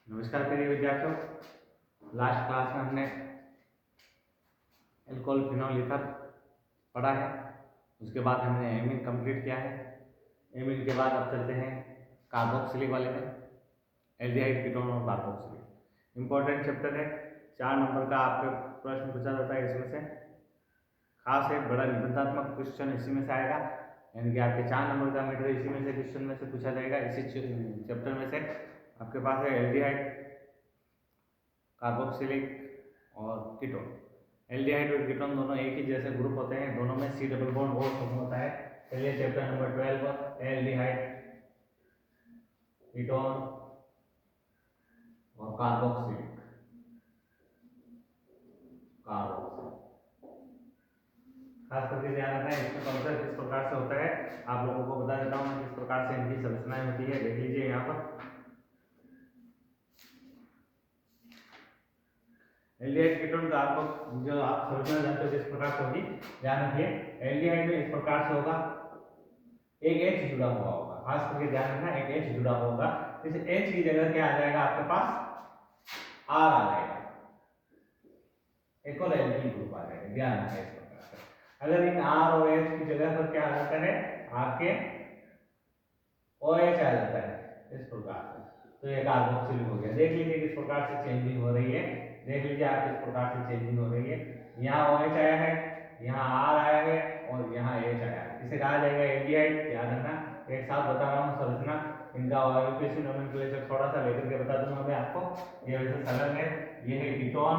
नमस्कार प्रिय विद्यार्थियों। लास्ट क्लास में हमने एल्कोहल फिनोल ईथर पढ़ा है। उसके बाद हमने एमीन कंप्लीट किया है। एमीन के बाद अब चलते हैं कार्बोक्सिलिक वाले में, एल्डिहाइड कीटोन और कार्बोक्सिलिक। इंपॉर्टेंट चैप्टर है। 4 नंबर का आपके प्रश्न पूछा जाता है। इसमें से खास एक बड़ा निबंधात्मक क्वेश्चन इसी में से आएगा, यानी कि आपके 4 नंबर का मीटर इसी में से क्वेश्चन में से पूछा जाएगा। इसी चैप्टर में से आपके पास है एल्डिहाइड, कार्बोक्सिलिक और कीटोन। एल्डिहाइड और कीटोन दोनों एक ही जैसे ग्रुप होते हैं, दोनों में C डबल बॉन्ड और समूह होता है। चलिए चैप्टर नंबर 12 एल्डिहाइड, कीटोन और कार्बोक्सिलिक। खास करके ध्यान रखना है इसमें कॉन्सेप्ट किस प्रकार से होता है, आप लोगों को बता देता हूँ किस प्रकार से इनकी संरचनाएं होती है। देख लीजिए यहाँ पर एल्डिहाइड कीटोन का आपको जो आप संरचना जानते हो किस प्रकार से होगी, ध्यान रखिए। एल्डिहाइड में इस प्रकार से होगा, एक H जुड़ा हुआ होगा। खास करके ध्यान रखना, एक H जुड़ा हुआ होगा। इस H की जगह क्या आ जाएगा आपके पास, R आ जाएगा, एक और एल्डिहाइड ग्रुप आ जाएगा। ध्यान रखना इस प्रकार से। अगर इन R और H की जगह पर क्या आ जाता है, आपके OH आ जाता है इस प्रकार से, तो ये कार्बोक्सिलिक हो गया। देख लीजिए किस प्रकार से चेंजिंग हो रही है। देख लीजिए आप किस प्रकार से चेंजिंग हो रही है। यहाँ OH आया है, यहाँ R आया है और यहाँ H आया है। इसे कहा जाएगा एल्डिहाइड। ध्यान रखना, एक साथ बता रहा हूँ संरचना इनका यूपीएससी नोमेनक्लेचर थोड़ा सा लेकर के बता दूंगा मैं आपको। ये वैसे सरल है, ये है कीटोन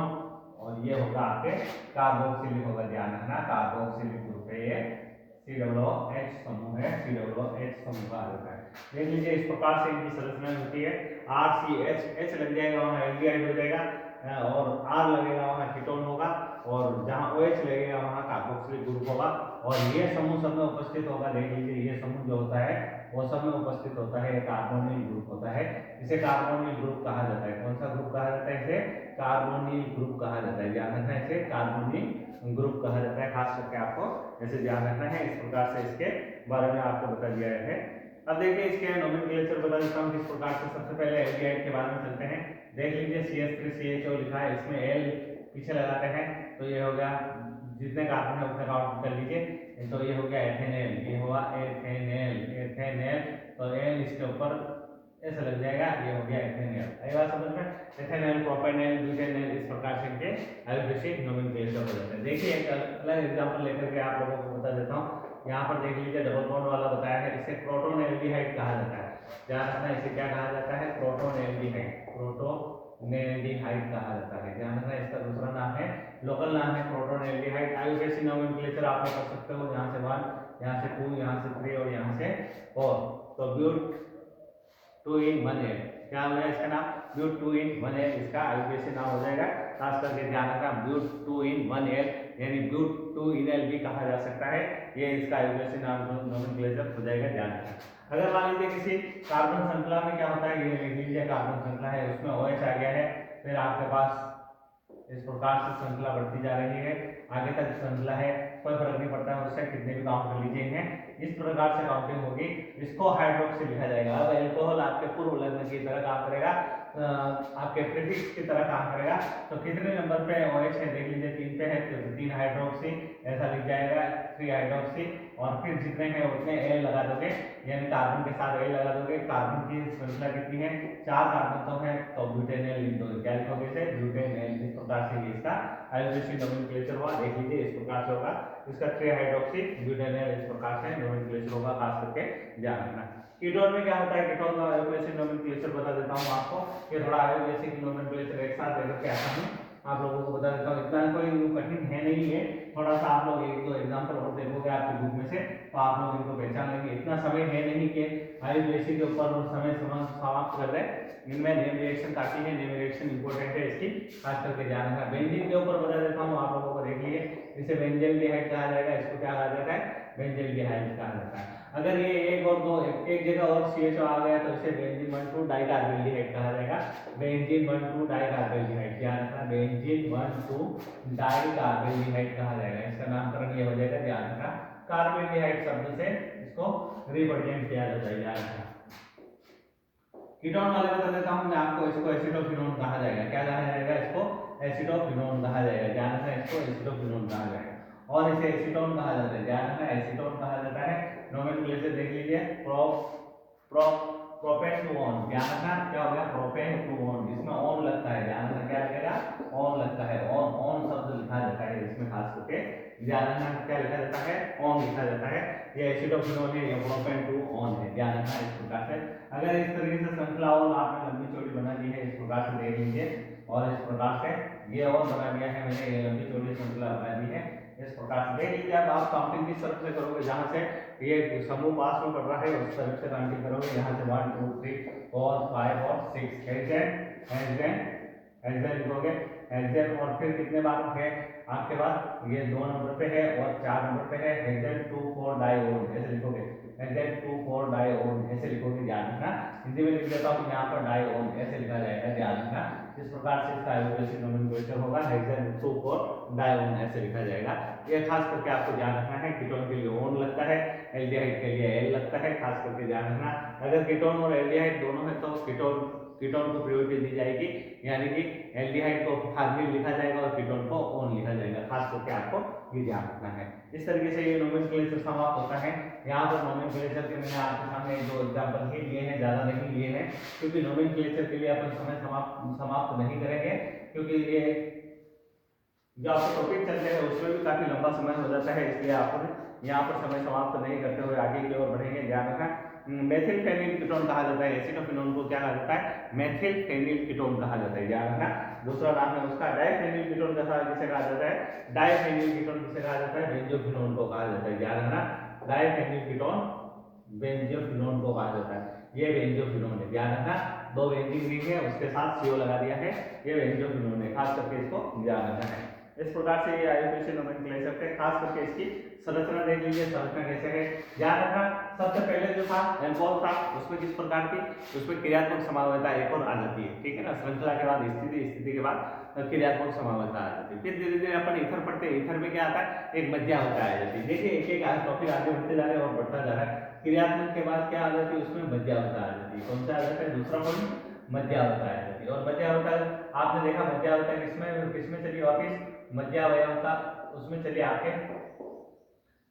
और ये होगा आपके कार्बोक्सिलिक होगा। ध्यान रखना, कार्बोक्सिलिक ग्रुप है ये, COOH समूह है, COOH समूह का होता है। देख लीजिए इस प्रकार से इनकी संरचना होती है। RCH, H लग जाएगा वहाँ एल्डिहाइड हो जाएगा, और R लगेगा वहाँ कीटोन होगा, और जहाँ OH लगेगा वहाँ कार्बोक्सिलिक ग्रुप होगा। और ये समूह सब में उपस्थित होगा। देख लीजिए ये समूह जो होता है वो सब में उपस्थित होता है, कार्बोनिल ग्रुप होता है। इसे कार्बोनिल ग्रुप कहा जाता है। कौन सा ग्रुप कहा जाता है? इसे कार्बोनिल ग्रुप कहा जाता है। ध्यान रखना, इसे कार्बोनिल ग्रुप कहा जाता है। खास करके आपको ऐसे ध्यान रखना है। इस प्रकार से इसके बारे में आपको बता दिया है। अब देखिए इसके नोमेनक्लेचर बता देता हूँ किस प्रकार से। सबसे पहले एल्डिहाइड के बारे में चलते हैं। देख लीजिए CH3CHO लिखा है, इसमें L पीछे लगाते हैं तो ये हो गया, जितने कार्बन है उतने काउंट कर लीजिए। तो ये हो गया एथेनेल, ये हुआ एथेनेल, एथेनेल, तो L इसके ऊपर ऐसा लग जाएगा, ये हो गया एथेनेल। आई बात समझ में? एथेनेल, प्रोपेनेल, ब्यूटेनेल, इस प्रकार से इनके आयुर्वेदिक नोमेनक्लेचर हो जाते हैं। देखिए एक अलग एग्जांपल लेकर के आप लोगों को बता देता हूँ। यहाँ पर देख लीजिए डबल बॉन्ड वाला बताया है, इसे प्रोटोन एल्डिहाइड कहा जाता है। ध्यान रखना, इसे क्या कहा जाता है? प्रोटोन एल्डिहाइड, प्रोटोन एल्डिहाइड कहा जाता है। ध्यान रखना, इसका दूसरा नाम है, लोकल नाम है प्रोटोन एल्डिहाइड। आयुर्वेदिक नोमेनक्लेचर आप लोग कर सकते हो, यहाँ से 1, यहाँ से 2, यहाँ से 3 और यहाँ से 4। तो ब्यूट 2 in 1 L, क्या हो गया इसका नाम? ब्यूट 2 in 1 L इसका आयुर्वेदिक नाम हो जाएगा। खास करके ध्यान रखना, ब्यूट 2 in 1 L यानी ब्यूट 2 in L भी कहा जा सकता है। ये इसका आयुर्वेदिक नाम नोमेनक्लेचर हो जाएगा। ध्यान रखना। अगर मान लीजिए किसी कार्बन श्रृंखला में क्या होता है, ये लिख लीजिए कार्बन श्रृंखला है, उसमें OH आ गया है, फिर आपके पास इस प्रकार से श्रृंखला बढ़ती जा रही है। आगे तक श्रृंखला है, कोई फर्क नहीं पड़ता है उससे, कितने भी काउंट कर लीजिए इन्हें, इस प्रकार से काउंटिंग होगी। इसको हाइड्रोक्सी लिखा जाएगा। अब अल्कोहल आपके पूर्व लग्न की तरह काम करेगा, आपके प्रीफिक्स की तरह काम करेगा। तो कितने नंबर पे OH है? देख लीजिए 3 पे है, तो 3 हाइड्रोक्सी ऐसा लिख जाएगा, 3 हाइड्रोक्सी, और फिर जितने हैं उतने L लगा दोगे, यानी कार्बन के साथ L लगा दोगे। कार्बन की श्रृंखला कितनी है? 4 कार्बन तो है, तो ब्यूटेनॉल लिख दोगे। क्या लिखोगे? इसे ब्यूटेनॉल। इस प्रकार से इसका आयुर्वेदिक नोमेनक्लेचर हुआ। देख लीजिए इस प्रकार से होगा इसका 3 हाइड्रोक्सी ब्यूटेनॉल, इस प्रकार से नोमेनक्लेचर होगा। खास करके ध्यान रखना। कीटोन में क्या होता है? कीटोन का आयुर्वेदिक नोमेनक्लेचर बता देता हूं आपको। ये थोड़ा आयुर्वेदिक नोमेनक्लेचर एक साथ लेकर के आता हूं, आप लोगों को बता देता हूं। इतना कोई कठिन है नहीं है, थोड़ा सा आप लोग 1-2 एग्जांपल और देखोगे आपकी बुक में से तो आप लोग इनको पहचान लेंगे। इतना समय है नहीं कि आयुर्वेदिक के ऊपर समय समाप्त कर दें। इनमें नेम रिएक्शन काफी है, नेम रिएक्शन इंपॉर्टेंट है इसकी, खास करके ध्यान रखना। बेंजीन के ऊपर बता देता हूं आप लोगों को, देख लिए। इसे बेंजल्डिहाइड कहा जाएगा, इसको क्या कहा जाता है? बेंजल्डिहाइड कहा जाता है। अगर ये 1 और 2 एक जगह और CHO आ गया तो इसे बेंजीन 1,2 डाइकार्बोल्डिहाइड कहा जाएगा। बेंजीन 1,2 डाइकार्बोल्डिहाइड, ध्यान रखना, बेंजीन 1,2 डाइकार्बोल्डिहाइड कहा जाएगा। इसका नामकरण ये हो जाएगा। ध्यान रखना, कार्बोल्डिहाइड शब्द से इसको रिप्रेजेंट किया जाता है। ध्यान रखना। कीटोन वाले बता देता हूँ मैं आपको, इसको एसिटोक्विनोन कहा जाएगा। क्या कहा जाएगा? इसको एसिटोक्विनोन कहा जाएगा। ध्यान रखना, इसको एसिटोक्विनोन कहा जाएगा और इसे एसीटोन कहा जाता है। ध्यान रखना, एसीटोन कहा जाता है। नोमेनक्लेचर देख लीजिए, प्रोपेन-टू-ऑन। ध्यान रखना, क्या हो गया? प्रोपेन-टू-ऑन, इसमें ऑन लगता है। ध्यान रखना, क्या लगेगा? ऑन लगता है। ऑन शब्द लिखा जाता है इसमें, खास करके ध्यान रखना क्या लिखा जाता है? ऑन लिखा जाता है। ये एसिटोक्विनोन है, ये प्रोपेन-टू-ऑन है। ध्यान रखना इस प्रकार से। अगर इस तरीके से श्रृंखला और आपने लंबी चौड़ी बना दी है, इस प्रकार से देख लीजिए, और इस प्रकार से ये और बना दिया है मैंने, ये लंबी चौड़ी श्रृंखला बना दी है इस प्रकार से। देख लीजिए, अब आप काउंटिंग किस तरफ से करोगे? जहां से ये समूह पास में पड़ रहा है उस तरफ से काउंटिंग करोगे। यहाँ से 1 2 3 4 5 और 6 हेक्सेन लिखोगे, हेक्सेन। और फिर कितने बार है आपके पास? ये 2 नंबर पे है और 4 नंबर पे है। हेक्सेन 2 4 डाइओन ऐसे लिखोगे, हेक्सेन 2 4 डाइओन ऐसे लिखोगे। ध्यान रखना, हिंदी में लिख देता हूँ यहाँ पर, डाइओन ऐसे लिखा जाएगा। ध्यान रखना, इस प्रकार से इसका एब्रिविएशन नोमेनक्लेचर होगा, हेक्सेन 2 4 डाइओन ऐसे लिखा जाएगा। ये खास करके आपको ध्यान रखना है। कीटोन के लिए ओन लगता है, एल्डिहाइड के लिए एल लगता है, खास करके ध्यान रखना। अगर कीटोन और एल्डिहाइड दोनों है तो कीटोन को प्रायोरिटी दी जाएगी, यानी कि एल्डिहाइड को फार्मिल लिखा जाएगा और कीटोन को ओन लिखा जाएगा। खास करके आपको ये ध्यान रखना है। इस तरीके से ये नोमेनक्लेचर समाप्त होता है। यहाँ पर नोमेनक्लेचर के मैंने आपके सामने दो एग्जांपल ही लिए हैं, ज्यादा नहीं लिए हैं, क्योंकि नोमेनक्लेचर के लिए अपन समय समाप्त नहीं करेंगे, क्योंकि ये जो आपके टॉपिक चल रहे हैं उसमें भी काफी लंबा समय हो जाता है, इसलिए आप यहाँ पर समय समाप्त नहीं करते हुए आगे की ओर बढ़ेंगे। ध्यान रखना, मेथिल फेनिल कीटोन कहा जाता है। एसिटोक्विनोन को क्या कहा जाता है? मेथिल फेनिल कीटोन कहा जाता है। ध्यान रखना, दूसरा नाम है उसका डाइफेनिल कीटोन। किसे कहा जाता है? डाइफेनिल कीटोन किसे कहा जाता है? बेंजोक्विनोन को कहा जाता है। ध्यान रखना, डाइफेनिल कीटोन बेंजोक्विनोन को कहा जाता है। ये बेंजोक्विनोन है। ध्यान रखना, 2 बेंजीन रिंग है, उसके साथ CO लगा दिया है, ये बेंजोक्विनोन है। खास करके इसको ध्यान रखना है। इस प्रकार से ये आईयूपीएसी नोमेनक्लेचर थे। खास करके इसकी संरचना देख लीजिए, संरचना कैसे है। ध्यान रखना, सबसे पहले जो था एल्कोहल था, उसमें किस प्रकार की? उसमें क्रियात्मक समावयवता एक और आ जाती है, ठीक है ना। श्रृंखला के बाद स्थिति के बाद क्रियात्मक समावयवता आ जाती है। फिर धीरे धीरे अपन ईथर पढ़ते हैं, ईथर में क्या आता है? एक मध्यावता आ जाती है। देखिए एक एक टॉपिक आगे बढ़ते जा रहे हैं और बढ़ता जा रहा है। क्रियात्मक के बाद क्या आ जाती है? उसमें मध्यावता आ जाती है। कौन सा आ जाता है? दूसरा पॉइंट, मध्यावता आ जाती है। और मध्यावता आपने देखा, मध्यावता किसमें चली वापिस? मध्यावयवता, उसमें चलिए आपके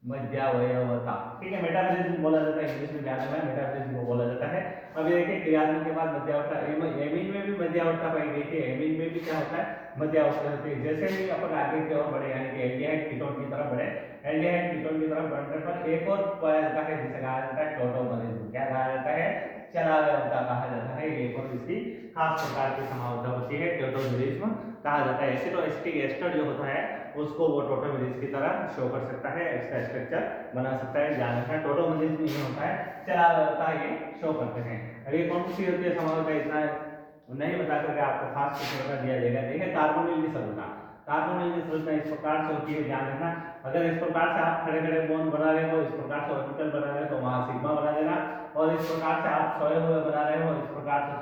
मध्यावयवता, ठीक है। मेटाबॉलिज्म बोला जाता है इंग्लिश में, ध्यान रखना, मेटाबॉलिज्म को बोला जाता है। अब ये देखिए क्रियात्मक के बाद मध्यावता, एमीन में भी मध्यावता पाई गई थी। एमीन में भी क्या होता है? मध्यावता होती है। जैसे ही अपन आगे की ओर बढ़े, यानी कि एल्डिहाइड कीटोन की तरफ बढ़े, एल्डिहाइड कीटोन की तरफ बढ़ने पर एक और पाया है जिसे कहा जाता है टोटोमरिज्म। क्या कहा जाता है? चलावयवता कहा जाता है। एक और इसकी खास प्रकार की समावयवता होती है, टोटोमरिज्म कहा जाता है। एसिटोएसिटिक एस्टर जो होता है उसको वो टोटोमरिज्म की तरह शो कर सकता है, इसका स्ट्रक्चर बना सकता है। ध्यान रखना, टोटोमरिज्म ये होता है, चलावयवता ये शो करते हैं। अब ये कौन सी होती है समावयवता? इतना नहीं बता करके आपको खास कुछ बता दिया जाएगा। देखिए कार्बोनिल की संरचना, कार्बोनिल की संरचना इस प्रकार से होती है। ध्यान रखना, अगर इस प्रकार से आप खड़े खड़े बॉन्ड बना रहे हो, इस प्रकार से ऑर्बिटल बना रहे हो तो वहां सिग्मा बना देना, और इस प्रकार से आप सोए हुए बना रहे हो, इस प्रकार से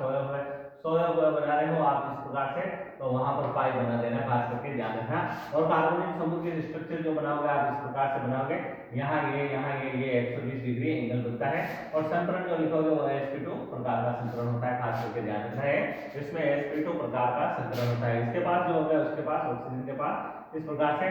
सोए हुए बना रहे हो आप इस प्रकार से, तो वहां पर पाई बना देना, खास करके ध्यान रखना। और कार्बोनिल समूह के स्ट्रक्चर जो बनाओगे आप इस प्रकार से बनाओगे, यहाँ ये 120 डिग्री एंगल बनता है। और संतरण जो लिखोगे वो sp2 प्रकार का संतरण होता है, खास करके ध्यान रखना है, इसमें sp2 प्रकार का संतरण होता है। इसके पास जो होगा उसके पास ऑक्सीजन के पास इस प्रकार से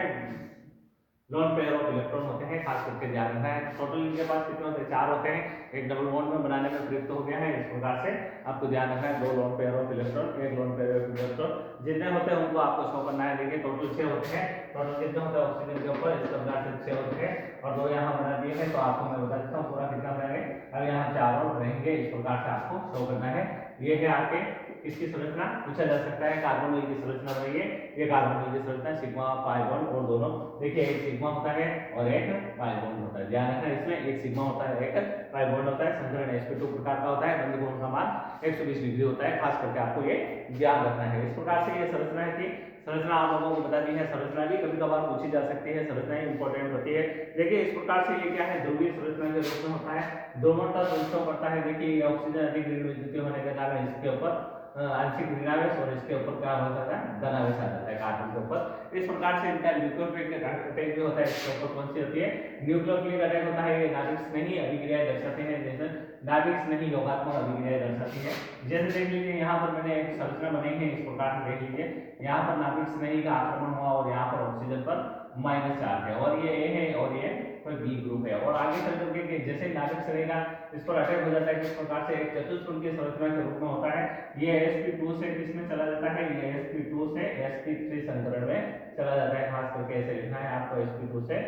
लोन पेयर ऑफ इलेक्ट्रॉन होते हैं, खास करके ध्यान रखना है। टोटल इनके पास कितने होते हैं? 4 होते हैं। एक डबल बॉन्ड में बनाने में प्रयुक्त हो गया है, इस प्रकार से आपको ध्यान रखना है। 2 lone pair of electron, 1 lone pair of electron, जितने होते हैं उनको आपको शो करना है। देखिए टोटल 6 होते हैं। टोटल कितने होते हैं ऑक्सीजन के ऊपर? इस प्रकार से 6 होते हैं, और 2 यहाँ बना दिए हैं, तो आपको मैं बता देता हूँ पूरा कितना बनेंगे। अब यहाँ 4 और रहेंगे, इस प्रकार से आपको शो करना है। ये है आपके इसकी संरचना, पूछा जा सकता है कार्बोनिल की संरचना बनाइए। ये कार्बोनिल की संरचना सिग्मा पाई बॉन्ड, और दोनों देखिए एक सिग्मा होता है और एक पाई बॉन्ड होता है। ध्यान रखना, इसमें एक सिग्मा होता है, एक पाई बॉन्ड होता है। संतरण sp2 प्रकार का होता है, बंद कोण का मान 120 डिग्री होता है, खास करके आपको ये ध्यान रखना है। इस प्रकार से ये संरचना है कि संरचना आप लोगों को बता दी है। संरचना भी कभी कभार पूछी जा सकती है, संरचना इंपॉर्टेंट होती है। देखिए इस प्रकार से ये क्या है? ध्रुवीय संरचना के रूप में होता है, ध्रुवणता शो करता है। देखिए ऑक्सीजन अधिक ऋण विद्युतीय होने के कारण इसके ऊपर आंशिक ऋणावेश, और इसके ऊपर क्या हो जाता है? धनावेश आ जाता है कार्बन के ऊपर। इस प्रकार से इनका न्यूक्लियोफिलिक अटैक जो होता है इसके ऊपर कौन सी होती है? न्यूक्लियोफिलिक अटैक होता है। ये नाभिक नहीं अभिक्रिया दर्शाते हैं, जैसे नाभिक से नहीं योगात्मक अभिक्रिया दर्शाती है। जैसे देख लीजिए यहाँ पर मैंने एक संरचना बनाई है, इस प्रकार से देख लीजिए, यहाँ पर नाभिक से नहीं का आक्रमण हुआ और यहाँ पर ऑक्सीजन पर माइनस चार्ज है और ये ए है और ये कोई बी ग्रुप है। और आगे चल करके कि जैसे नाभिक से रहेगा इस पर अटैक हो जाता है, किस प्रकार से एक चतुष्फलकीय संरचना के रूप में होता है। ये sp2 से किसमें चला जाता है, ये sp2 से sp3 संकरण में चला जाता है। खास करके ऐसे लिखना है आपको, sp2 से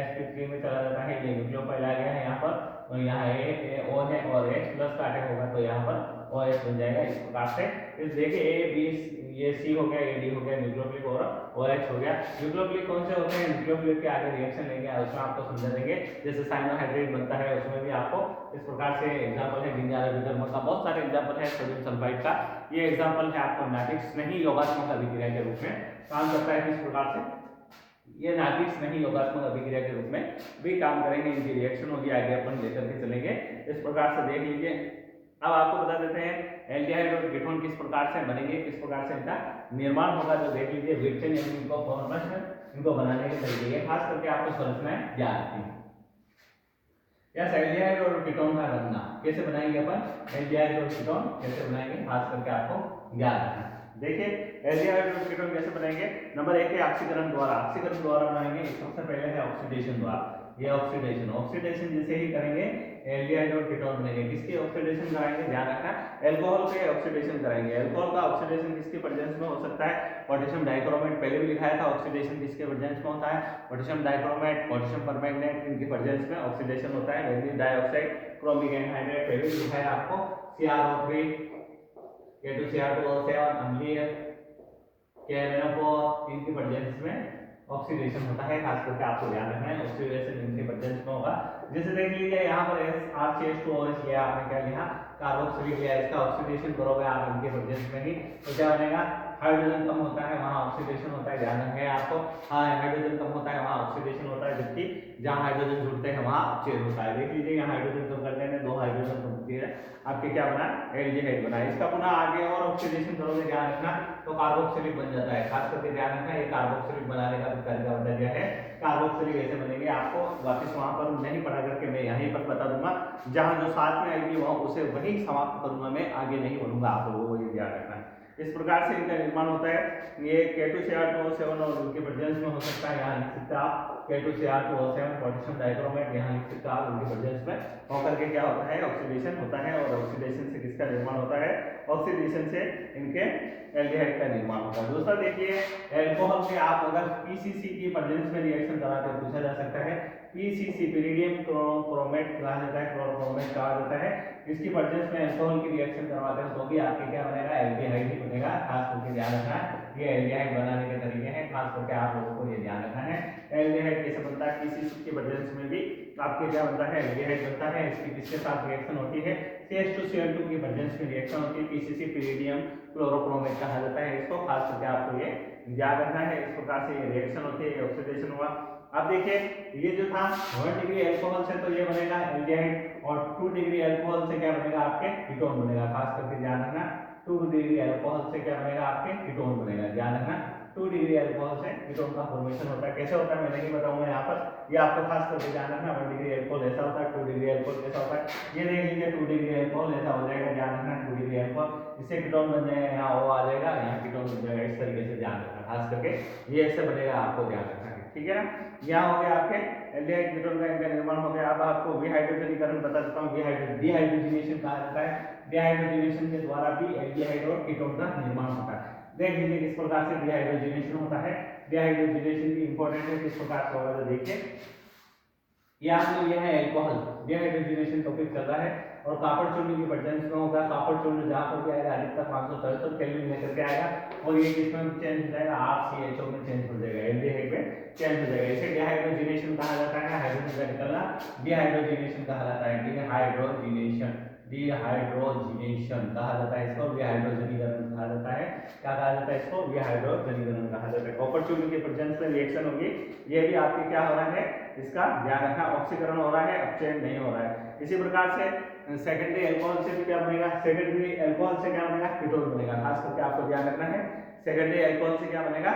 sp3 में चला जाता है। ये न्यूक्लियोफाइल आ गया है यहाँ पर, और यहाँ A O है और H प्लस का अटैक होगा तो यहाँ पर OH बन जाएगा। इस प्रकार से इस देखिए A B ये C हो गया, ये D हो गया, न्यूक्लियोफिलिक और OH हो गया। न्यूक्लियोफिलिक कौन से होते हैं, न्यूक्लियोफिलिक के आगे रिएक्शन लेंगे उसमें आपको समझा देंगे। जैसे साइनोहाइड्रेट बनता है उसमें भी आपको इस प्रकार से एग्जांपल है विन्यास विकर्मक का, बहुत सारे एग्जांपल है सोडियम सल्फाइड का। ये एग्जांपल है आपको नाभिक नहीं योगात्मक अभिक्रिया के रूप में काम करता है। किस प्रकार से ये नाभिक नहीं योगात्मक अभिक्रिया के रूप में भी काम करेंगे, इनकी रिएक्शन होगी, आगे अपन लेकर के चलेंगे। इस प्रकार से देख लीजिए। अब आपको बता देते हैं एल्डिहाइड और कीटोन किस प्रकार से बनेंगे, किस प्रकार से इनका निर्माण होगा। तो देख लीजिए विरचन यानी इनको फॉर्मेशन, इनको बनाने के तरीके, खास करके आपको संरचनाएं याद रखनी है। यस, एल्डिहाइड और कीटोन का बनना कैसे बनाएंगे अपन, एल्डिहाइड और कीटोन कैसे बनाएंगे, खास करके आपको याद रखना है। देखिए एल्डिहाइड और कीटोन कैसे बनेंगे। नंबर 1 है ऑक्सीकरण द्वारा, ऑक्सीकरण द्वारा बनाएंगे। सबसे पहले है ऑक्सीडेशन द्वारा। ये ऑक्सीडेशन, ऑक्सीडेशन जैसे ही करेंगे एल्डिहाइड और कीटोन बनेंगे। किसकी ऑक्सीडेशन कराएंगे, ध्यान रखना, अल्कोहल के ऑक्सीडेशन कराएंगे। अल्कोहल का ऑक्सीडेशन किसके प्रेजेंस में हो सकता है, पोटेशियम डाइक्रोमेट। पहले भी लिखाया था ऑक्सीडेशन किसके प्रेजेंस में होता है, पोटेशियम डाइक्रोमेट, पोटेशियम परमैंगनेट, इनके प्रेजेंस में ऑक्सीडेशन होता है। मैग्नीशियम डाइऑक्साइड, क्रोमिक एनहाइड्रेट, पहले भी लिखाया आपको, CrO3, K2Cr2O7 अम्लीय, KNO4, इनके प्रेजेंस में ऑक्सीडेशन होता है। खास करके आपको ध्यान रखना है, ऑक्सीडेशन इनके प्रेजेंस में होगा। जैसे देख लीजिए यहाँ पर RCH2OH लिया आपने, क्या लिया, कार्बोक्सिलिक लिया, इसका ऑक्सीडेशन करोगे आप इनके प्रेजेंस में ही तो क्या बनेगा, हाइड्रोजन कम होता है वहाँ ऑक्सीडेशन होता है। ध्यान रखें आपको, हाँ हाइड्रोजन कम होता है वहाँ ऑक्सीडेशन होता है, जबकि जहाँ हाइड्रोजन जुड़ते हैं वहाँ अपचयन होता है। देख लीजिए यहाँ हाइड्रोजन कम करने में 2 हाइड्रोजन कम होती है, आपके क्या बना, एल्डिहाइड बना। इसका पुनः आगे और ऑक्सीडेशन करोगे, ध्यान रखना, तो कार्बोक्सिलिक बन जाता है। खास करके ध्यान रखना, ये कार्बोक्सिलिक बनाने का तरीका बता दिया है। कार्बोक्सिलिक ऐसे बनेंगे, आपको वापस वहां पर नहीं पढ़ा करके मैं यहीं पर बता दूंगा, जहां जो साथ में आएगी वहां उसे वही समाप्त करूंगा, मैं आगे नहीं बोलूंगा, आप लोगों को ये ध्यान रखना है। इस प्रकार से इनका निर्माण होता है। ये K2Cr2O7 और उनके प्रेजेंस में हो सकता है, यहाँ लिख सकते हैं आप K2Cr2O7, पोटेशियम डाइक्रोमेट, यहाँ लिख सकते हैं आप उनके प्रेजेंस में होकर के क्या होता है, ऑक्सीडेशन होता है। और ऑक्सीडेशन से किसका निर्माण होता है, ऑक्सीडेशन से इनके एल्डिहाइड का निर्माण होता है। दूसरा देखिए, अल्कोहल से आप अगर PCC की प्रेजेंस में रिएक्शन कराते हैं, पूछा जा सकता है PCC, पिरिडियम क्रोमेट कहा जाता है, क्लोरोक्रोमेट कहा जाता है। इसकी प्रेजेंस में अल्कोहल की रिएक्शन करवाते हैं तो भी आपके क्या बनेगा, एल्डिहाइड ही बनेगा। खास करके ध्यान रखना, ये एल्डिहाइड बनाने के तरीके हैं, खास करके आप लोगों को ये ध्यान रखना है। एल्डिहाइड कैसे बनता है, PCC की प्रेजेंस में भी आपके क्या बनता है, एल्डिहाइड बनता है। इसकी किसके साथ रिएक्शन होती है, CH2Cl2 की प्रेजेंस में रिएक्शन होती है। PCC पिरिडियम क्लोरोक्रोमेट कहा जाता है इसको, खास करके आपको ये याद रखना है। इस प्रकार से ये रिएक्शन होती है, ऑक्सीडेशन हुआ। अब देखिए ये जो था 1 डिग्री अल्कोहल से तो ये बनेगा एल्डिहाइड, और 2 डिग्री अल्कोहल से क्या बनेगा, आपके कीटोन बनेगा। खास करके ध्यान रखना, 2 डिग्री अल्कोहल से क्या बनेगा, आपके कीटोन बनेगा। ध्यान रखना, 2 डिग्री अल्कोहल से कीटोन का फॉर्मेशन होता है। कैसे होता है मैं नहीं बताऊंगा यहाँ पर, ये आपको खास करके ध्यान रखना। 1 डिग्री अल्कोहल ऐसा होता है, 2 डिग्री अल्कोहल कैसा होता है, ये देख लीजिए 2 डिग्री अल्कोहल ऐसा हो जाएगा। ध्यान रखना 2 डिग्री अल्कोहल, इससे कीटोन बन जाएगा, यहाँ O आ जाएगा, यहाँ कीटोन बन जाएगा। इस तरीके से ध्यान रखना, खास करके ये ऐसे बनेगा, आपको ध्यान रखना है, ठीक है ना। यहाँ हो गया आपके एल्डिहाइड कीटोन का इनका निर्माण हो गया। अब आपको विहाइड्रोजनीकरण बता देता हूँ, डिहाइड्रोजनेशन कहा जाता है। डिहाइड्रोजनेशन के द्वारा भी एल्डिहाइड और कीटोन का निर्माण होता है। देख लीजिए किस प्रकार से डिहाइड्रोजनेशन होता है। डिहाइड्रोजनेशन की इंपॉर्टेंट है, किस प्रकार से होगा, देखिए यहाँ ये है अल्कोहल, डिहाइड्रोजनेशन टॉपिक चल रहा है, और कॉपर चूर्ण की प्रेजेंस में होगा। कॉपर चूर्ण जहाँ पर भी आएगा अधिकतर 573 केल्विन लेकर के आएगा, और ये किसमें चेंज हो जाएगा, RCHO में चेंज हो जाएगा, एल्डिहाइड में चेंज हो जाएगा। इसे डिहाइड्रोजनेशन कहा जाता है, हाइड्रोजन का निकलना डिहाइड्रोजनेशन कहा जाता है। डिहाइड्रोजनेशन, डिहाइड्रोजनेशन कहा जाता है इसको, विहाइड्रोजनीकरण कहा जाता है। क्या कहा जाता है इसको, विहाइड्रोजनीकरण कहा जाता है। कॉपर चूर्ण के प्रेजेंस में रिएक्शन होगी, ये भी आपके क्या हो रहा है, इसका ध्यान रखना, ऑक्सीकरण हो रहा है, अपचयन नहीं हो रहा है। इसी प्रकार से सेकेंडरी अल्कोहल से भी क्या बनेगा, सेकेंडरी अल्कोहल से क्या बनेगा, कीटोन बनेगा। खास करके आपको ध्यान रखना है, सेकेंडरी अल्कोहल से क्या बनेगा,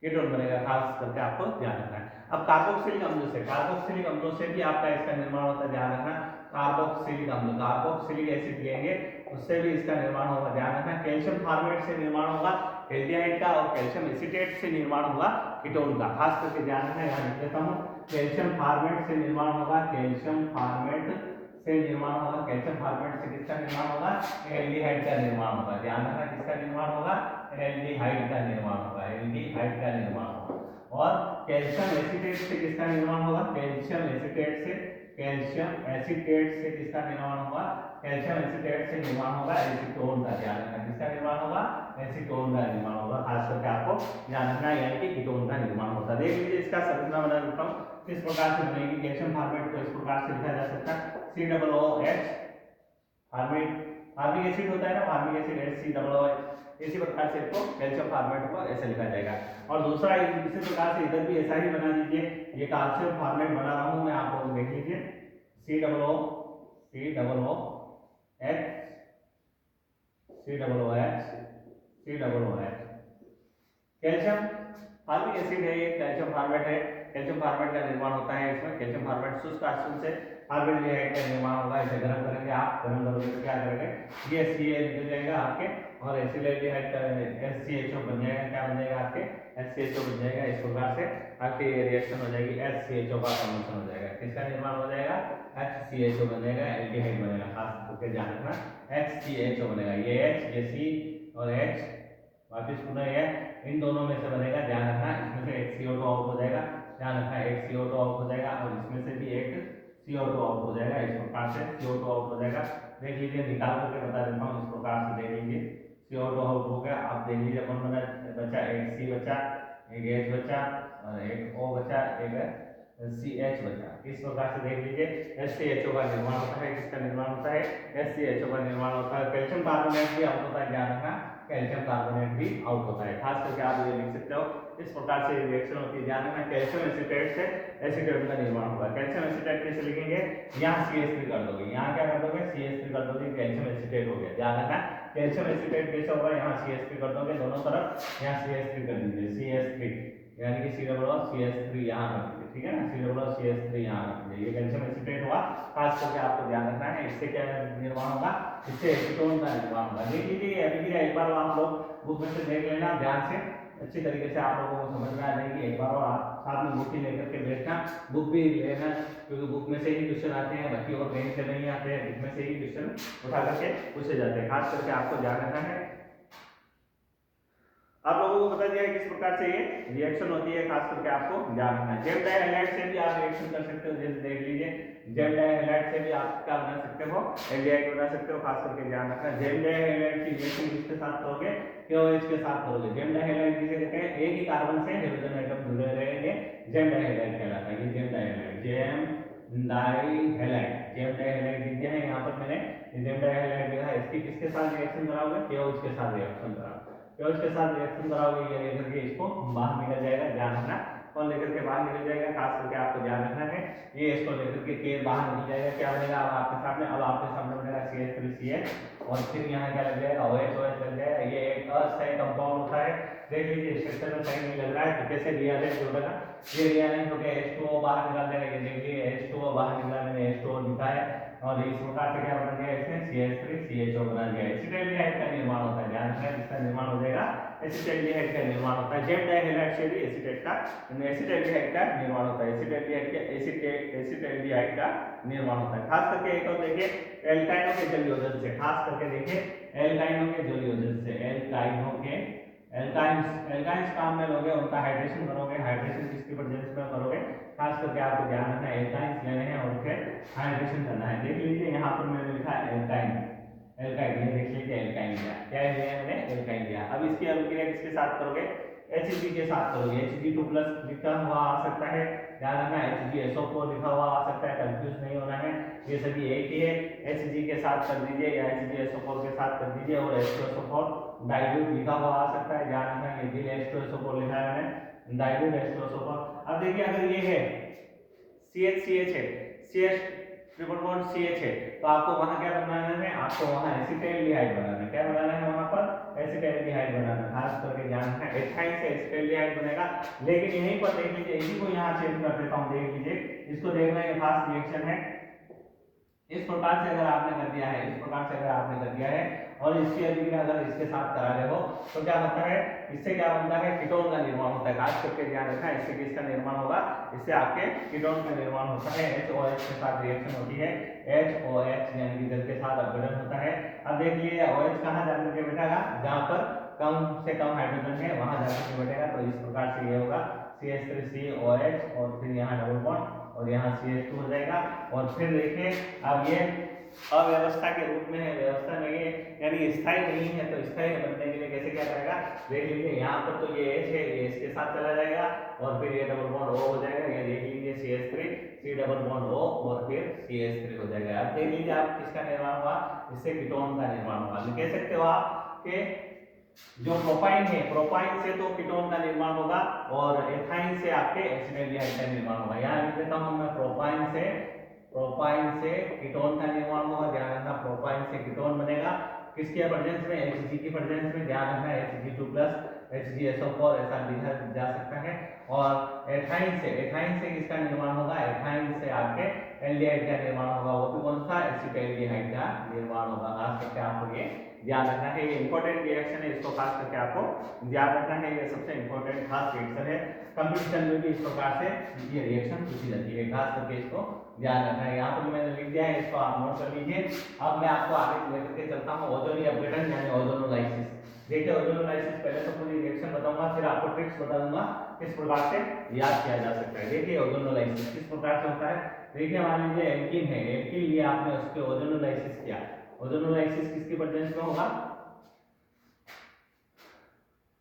कीटोन बनेगा। खास करके आपको ध्यान रखना है। अब कार्बोक्सिलिक अम्ल से, कार्बोक्सिलिक अम्लों से भी आपका इसका निर्माण होता है, ध्यान रखना। कार्बोक्सिलिक अम्ल, कार्बोक्सिलिक एसिड लेंगे उससे भी इसका निर्माण होगा। ध्यान रखना कैल्शियम फॉर्मेट से निर्माण होगा एल्डिहाइड का और कैल्शियम एसीटेट से निर्माण होगा कीटोन का। खास करके ध्यान रखना, यहाँ लिख देता हूँ कैल्शियम फॉर्मेट से निर्माण होगा, कैल्शियम फॉर्मेट से निर्माण होगा, कैल्शियम फॉर्मेट से किसका निर्माण होगा, एल्डिहाइड का निर्माण होगा। ध्यान रखना किसका निर्माण होगा, एल्डिहाइड का निर्माण होगा, एल्डिहाइड का निर्माण होगा। और कैल्शियम एसीटेट से किसका निर्माण होगा, कैल्शियम एसीटेट से, कैल्शियम एसीटेट से किसका निर्माण होगा, कैल्शियम एसीटेट से निर्माण होगा एसीटोन का। ध्यान रखना किसका निर्माण होगा, एसीटोन का निर्माण होगा। खास करके आपको ध्यान रखना यानी कि कीटोन का निर्माण होता है। देख लीजिए इसका संरचना बना देता हूँ किस प्रकार से बनेगी। कैल्शियम फॉर्मेट को इस प्रकार से लिखा जा सकता है COOH, फॉर्मिक एसिड होता है ना, फॉर्मिक एसिड HCOOH, इसी प्रकार से इसको कैल्शियम फॉर्मेट को ऐसे लिखा जाएगा। और दूसरा इसी प्रकार से इधर भी ऐसा ही बना दीजिए। ये कैल्शियम फॉर्मेट बना रहा हूँ मैं, आप लोग देख लीजिए COOH कैल्शियम फॉर्मिक एसिड है, ये कैल्शियम फॉर्मेट है। कैल्शियम फॉर्मेट का निर्माण होता है इसमें। कैल्शियम फॉर्मेट शुष्क आंसू से फॉर्मेल्डिहाइड का निर्माण होगा। इसे गर्म करेंगे आप, गर्म करोगे तो क्या करेंगे, ये Ca निकल जाएगा आपके और एसिटाल्डिहाइड का HCHO बन जाएगा। क्या बन जाएगा आपके, HCHO बन जाएगा। इस प्रकार से आपकी रिएक्शन हो जाएगी, HCHO का फॉर्मेशन हो जाएगा। किसका निर्माण हो जाएगा, HCHO बन जाएगा, एल्डिहाइड बनेगा। खास करके ध्यान रखना HCHO बनेगा। ये H, ये C और H वापिस पुनः ये इन दोनों में से बनेगा। ध्यान रखना इसमें से एक CO2 आउट हो जाएगा। ध्यान रखना एक CO2 आउट हो जाएगा और इसमें से भी एक CO2 आउट हो जाएगा। इस प्रकार से CO2 आउट हो जाएगा। देख लीजिए निकाल करके बता देता हूँ। इस प्रकार से देख लीजिए CO2 आउट हो गया। आप देख लीजिए कौन बचा, एक C बचा, एक H बचा और एक O बचा, एक CH बचा। इस प्रकार से देख लीजिए HCHO का निर्माण होता है। किसका निर्माण होता है, HCHO का निर्माण होता है। कैल्शियम कार्बोनेट भी आउट होता है। ध्यान रखना कैल्शियम कार्बोनेट भी आउट होता है। खास करके आप ये लिख सकते हो इस प्रकार से रिएक्शन होती है। ध्यान रखना कैल्शियम एसीटेट से एसीटोन का निर्माण होगा। कैल्शियम एसीटेट कैसे लिखेंगे, यहाँ CH3 कर दोगे, यहाँ क्या कर दोगे CH3 कर दोगे, कैल्शियम एसीटेट हो गया। ध्यान रखना कैल्शियम एसीटेट कैसे होगा, यहाँ CH3 कर दोगे दोनों तरफ, यहाँ CH3 कर दीजिए, CH3 यानी कि COOH यहाँ रख दीजिए, ठीक है ना, COOH यहाँ रख दीजिए। ये कैल्शियम एसीटेट हुआ। खास करके आपको ध्यान रखना है इससे क्या निर्माण होगा, इससे एसीटोन का निर्माण होगा। देख लीजिए अभिक्रिया एक बार आप लोग बुक में से देख लेना ध्यान से, अच्छी तरीके से आप लोगों को समझ में आ जाएगी। एक बार और आप साथ में बुक ही लेकर के बैठना, बुक भी लेना क्योंकि बुक में से ही क्वेश्चन आते हैं, बाकी और कहीं से नहीं आते हैं। बुक में से ही क्वेश्चन उठा करके पूछे जाते हैं। खास करके आपको ध्यान रखना है। आप लोगों को बता दिया है किस प्रकार से ये रिएक्शन होती है। खास करके आपको ध्यान रखना है। जेम डाइहैलाइड से भी आप रिएक्शन कर सकते हो। जैसे देख लीजिए जेम डाइहैलाइड से भी आप क्या बना सकते हो, एल्डिहाइड बना सकते हो। खास करके ध्यान रखना जेम डाइहैलाइड की रिएक्शन किसके साथ करोगे, KOH के साथ करोगे। जेम डाइहैलाइड किसे कहते हैं, एक ही कार्बन से हाइड्रोजन एटम जुड़े रहेंगे, जेम डाइहैलाइड कहलाता है। ये जेम डाइहैलाइड, जेम डाइहैलाइड, जेम डाइहैलाइड लिख दिया है यहाँ पर मैंने। जेम डाइहैलाइड लिखा है, इसकी किसके साथ रिएक्शन कराओगे, KOH के साथ रिएक्शन कराओगे। KOH के साथ रिएक्शन कराओगे, ये लेकर के इसको बाहर निकल जाएगा। ध्यान रखना कौन लेकर के बाहर निकल जाएगा, खास करके आपको ध्यान रखना है। ये इसको लेकर के बाहर निकल जाएगा। क्या बनेगा अब आपके सामने, अब आपके सामने बनेगा CH3CH और फिर यहाँ क्या लग जाएगा, OH लग जाएगा। ये एक अस्थायी कंपाउंड होता है। देख लीजिए स्ट्रक्चर में सही नहीं लग रहा है तो कैसे रिएलाइज होगा, ये रिएलाइज होकर H2O बाहर निकाल देगा। ये देखिए H2O बाहर निकला, मैंने H2O लिखा है और इस प्रकार से क्या बन गया, इसमें CH3CHO बना दिया। एसिटाल्डिहाइड का निर्माण होता है। ध्यान रखना इसका निर्माण हो जाएगा, एसिटाल्डिहाइड का निर्माण होता है। जेम डाइहैलाइड से भी एसिटाल्डिहाइड का निर्माण होता है। एसिटाल्डिहाइड का निर्माण होता है। खास करके एक और देखिए एल्काइनों के जल योजन से, खास करके देखिए एल्काइनों के जल योजन से, एल्काइंस काम में लोगे उनका हाइड्रेशन करोगे। हाइड्रेशन किसकी प्रेजेंस में करोगे, खास करके आपको ध्यान रखना है एल्काइंस लेने हैं और फिर हाइड्रेशन करना है। देख लीजिए यहाँ पर मैंने लिखा है एल्काइन, ये देख लीजिए एल्काइन लिया, क्या लिया है मैंने, एल्काइन लिया। अब इसकी अभिक्रिया किसके साथ करोगे, Hg के साथ करोगे। Hg2+ लिखा हुआ आ सकता है, ध्यान रखना HgSO4 लिखा हुआ आ सकता है, कंफ्यूज नहीं होना है, ये सभी एक ही है। Hg के साथ कर दीजिए या HgSO4 के साथ कर दीजिए और H2SO4 डाइल्यूट लिखा हुआ आ सकता है। ध्यान रखना ये दिल H2SO4 लिखा है मैंने, डाइल्यूट H2SO4। अब देखिए अगर ये है CH है, CH ट्रिपल बॉन्ड CH है तो आपको वहां क्या बनाना है, आपको वहां एसिटाल्डिहाइड बनाना है। क्या बनाना है वहां पर, एसिटाल्डिहाइड बनाना है। खास करके ध्यान रखना एथाइन से एसिटाल्डिहाइड बनेगा। लेकिन यहीं पर देख लीजिए, इसी को यहां चेंज कर देता हूं, देख लीजिए इसको देखना है, खास रिएक्शन है इस प्रकार से अगर आपने कर दिया है, इस प्रकार से अगर आपने कर दिया है और इसकी अभिक्रिया अगर इसके साथ करा रहे हो तो क्या होता है, इससे क्या बनता है, कीटोन का निर्माण होता है। खास करके ध्यान रखना, इससे किसका निर्माण होगा, इससे आपके कीटोन का निर्माण होता है। HOH के साथ रिएक्शन होती है, HOH यानी कि जल के साथ अपघटन होता है। अब देख लीजिए OH कहाँ जाकर के बैठेगा, जहाँ पर कम से कम हाइड्रोजन है वहां जाकर के बैठेगा। तो इस प्रकार से ये होगा CH3COH और फिर यहाँ डबल बॉन्ड और यहाँ CH2 हो जाएगा। और फिर देखिए अब ये अव्यवस्था के रूप में है, व्यवस्था नहीं है यानी स्थायी नहीं है। तो स्थायी बनने के लिए कैसे क्या करेगा, देख लीजिए यहाँ पर तो ये H है, ये इसके साथ चला जाएगा और फिर ये डबल बॉन्ड O हो जाएगा। ये देख लीजिए CH3 C double bond O और फिर CH3 हो जाएगा। अब देख लीजिए आप किसका निर्माण हुआ, इससे कीटोन का निर्माण हुआ। कह सकते हो आप कि जो प्रोपाइन है, प्रोपाइन से तो कीटोन का निर्माण होगा और एथाइन से आपके एसिटाइलडिहाइड का निर्माण होगा। यहाँ लिख देता हूं मैं, प्रोपाइन से कीटोन का निर्माण होगा। ध्यान रखना, प्रोपाइन से कीटोन बनेगा किसके प्रेजेंस में, Hg की प्रेजेंस में। ध्यान रखना Hg2+ HgSO4 ऐसा लिखा जा सकता है। और एथाइन से किसका निर्माण होगा, एथाइन से आपके एल्डिहाइड का निर्माण होगा। वो भी कौन सा, एसिटाइलडिहाइड का निर्माण होगा। खास करके आपको ये ध्यान रखना है, ये इंपॉर्टेंट रिएक्शन है, इसको खास करके आपको ध्यान रखना है। ये सबसे इंपॉर्टेंट खास रिएक्शन है, कंपटीशन में भी इस प्रकार से ये रिएक्शन पूछी जाती है। खास करके इसको ध्यान रखना है। यहाँ पर मैंने लिख दिया है, इसको आप नोट कर लीजिए। अब मैं आपको आगे लेकर के चलता हूँ ओजोन अपघटन यानी ओजोनोलाइसिस। देखिए ओजोनोलाइसिस पहले तो पूरी रिएक्शन बताऊंगा, फिर आपको ट्रिक्स बता दूंगा किस प्रकार से याद किया जा सकता है। देखिए ओजोनोलाइसिस किस प्रकार से होता है। देखिए मान लीजिए एल्कीन है, एल्कीन लिए आपने उसके ओजोनोलाइसिस किया। ओजोनोलाइसिस किसकी प्रेजेंस में होगा,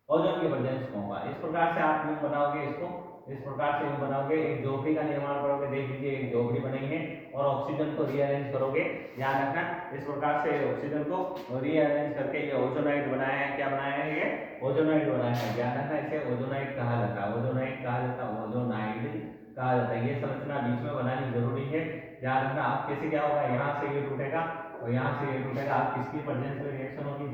ओजोन के प्रेजेंस में होगा। इस प्रकार से आप यूं बनाओगे, इसको इस प्रकार से यूं बनाओगे, एक झोपड़ी का निर्माण करोगे। देख लीजिए एक झोपड़ी बनी है और ऑक्सीजन को रीअरेंज करोगे। ध्यान रखना, इस प्रकार से ऑक्सीजन को रीअरेंज करके ये ओजोनाइड बनाया है। क्या बनाया है, ये ओजोनाइड बनाया है। ध्यान रखना, इसे ओजोनाइड कहा जाता है, ओजोनाइड कहा जाता है, ओजोनाइड कहा जाता है। ये संरचना बीच में बनानी जरूरी है। ध्यान रखना, आप कैसे क्या होगा, यहाँ से ये टूटेगा और यहाँ से ये टूटेगा। आप किसकी प्रेजेंस में रिएक्शन होगी,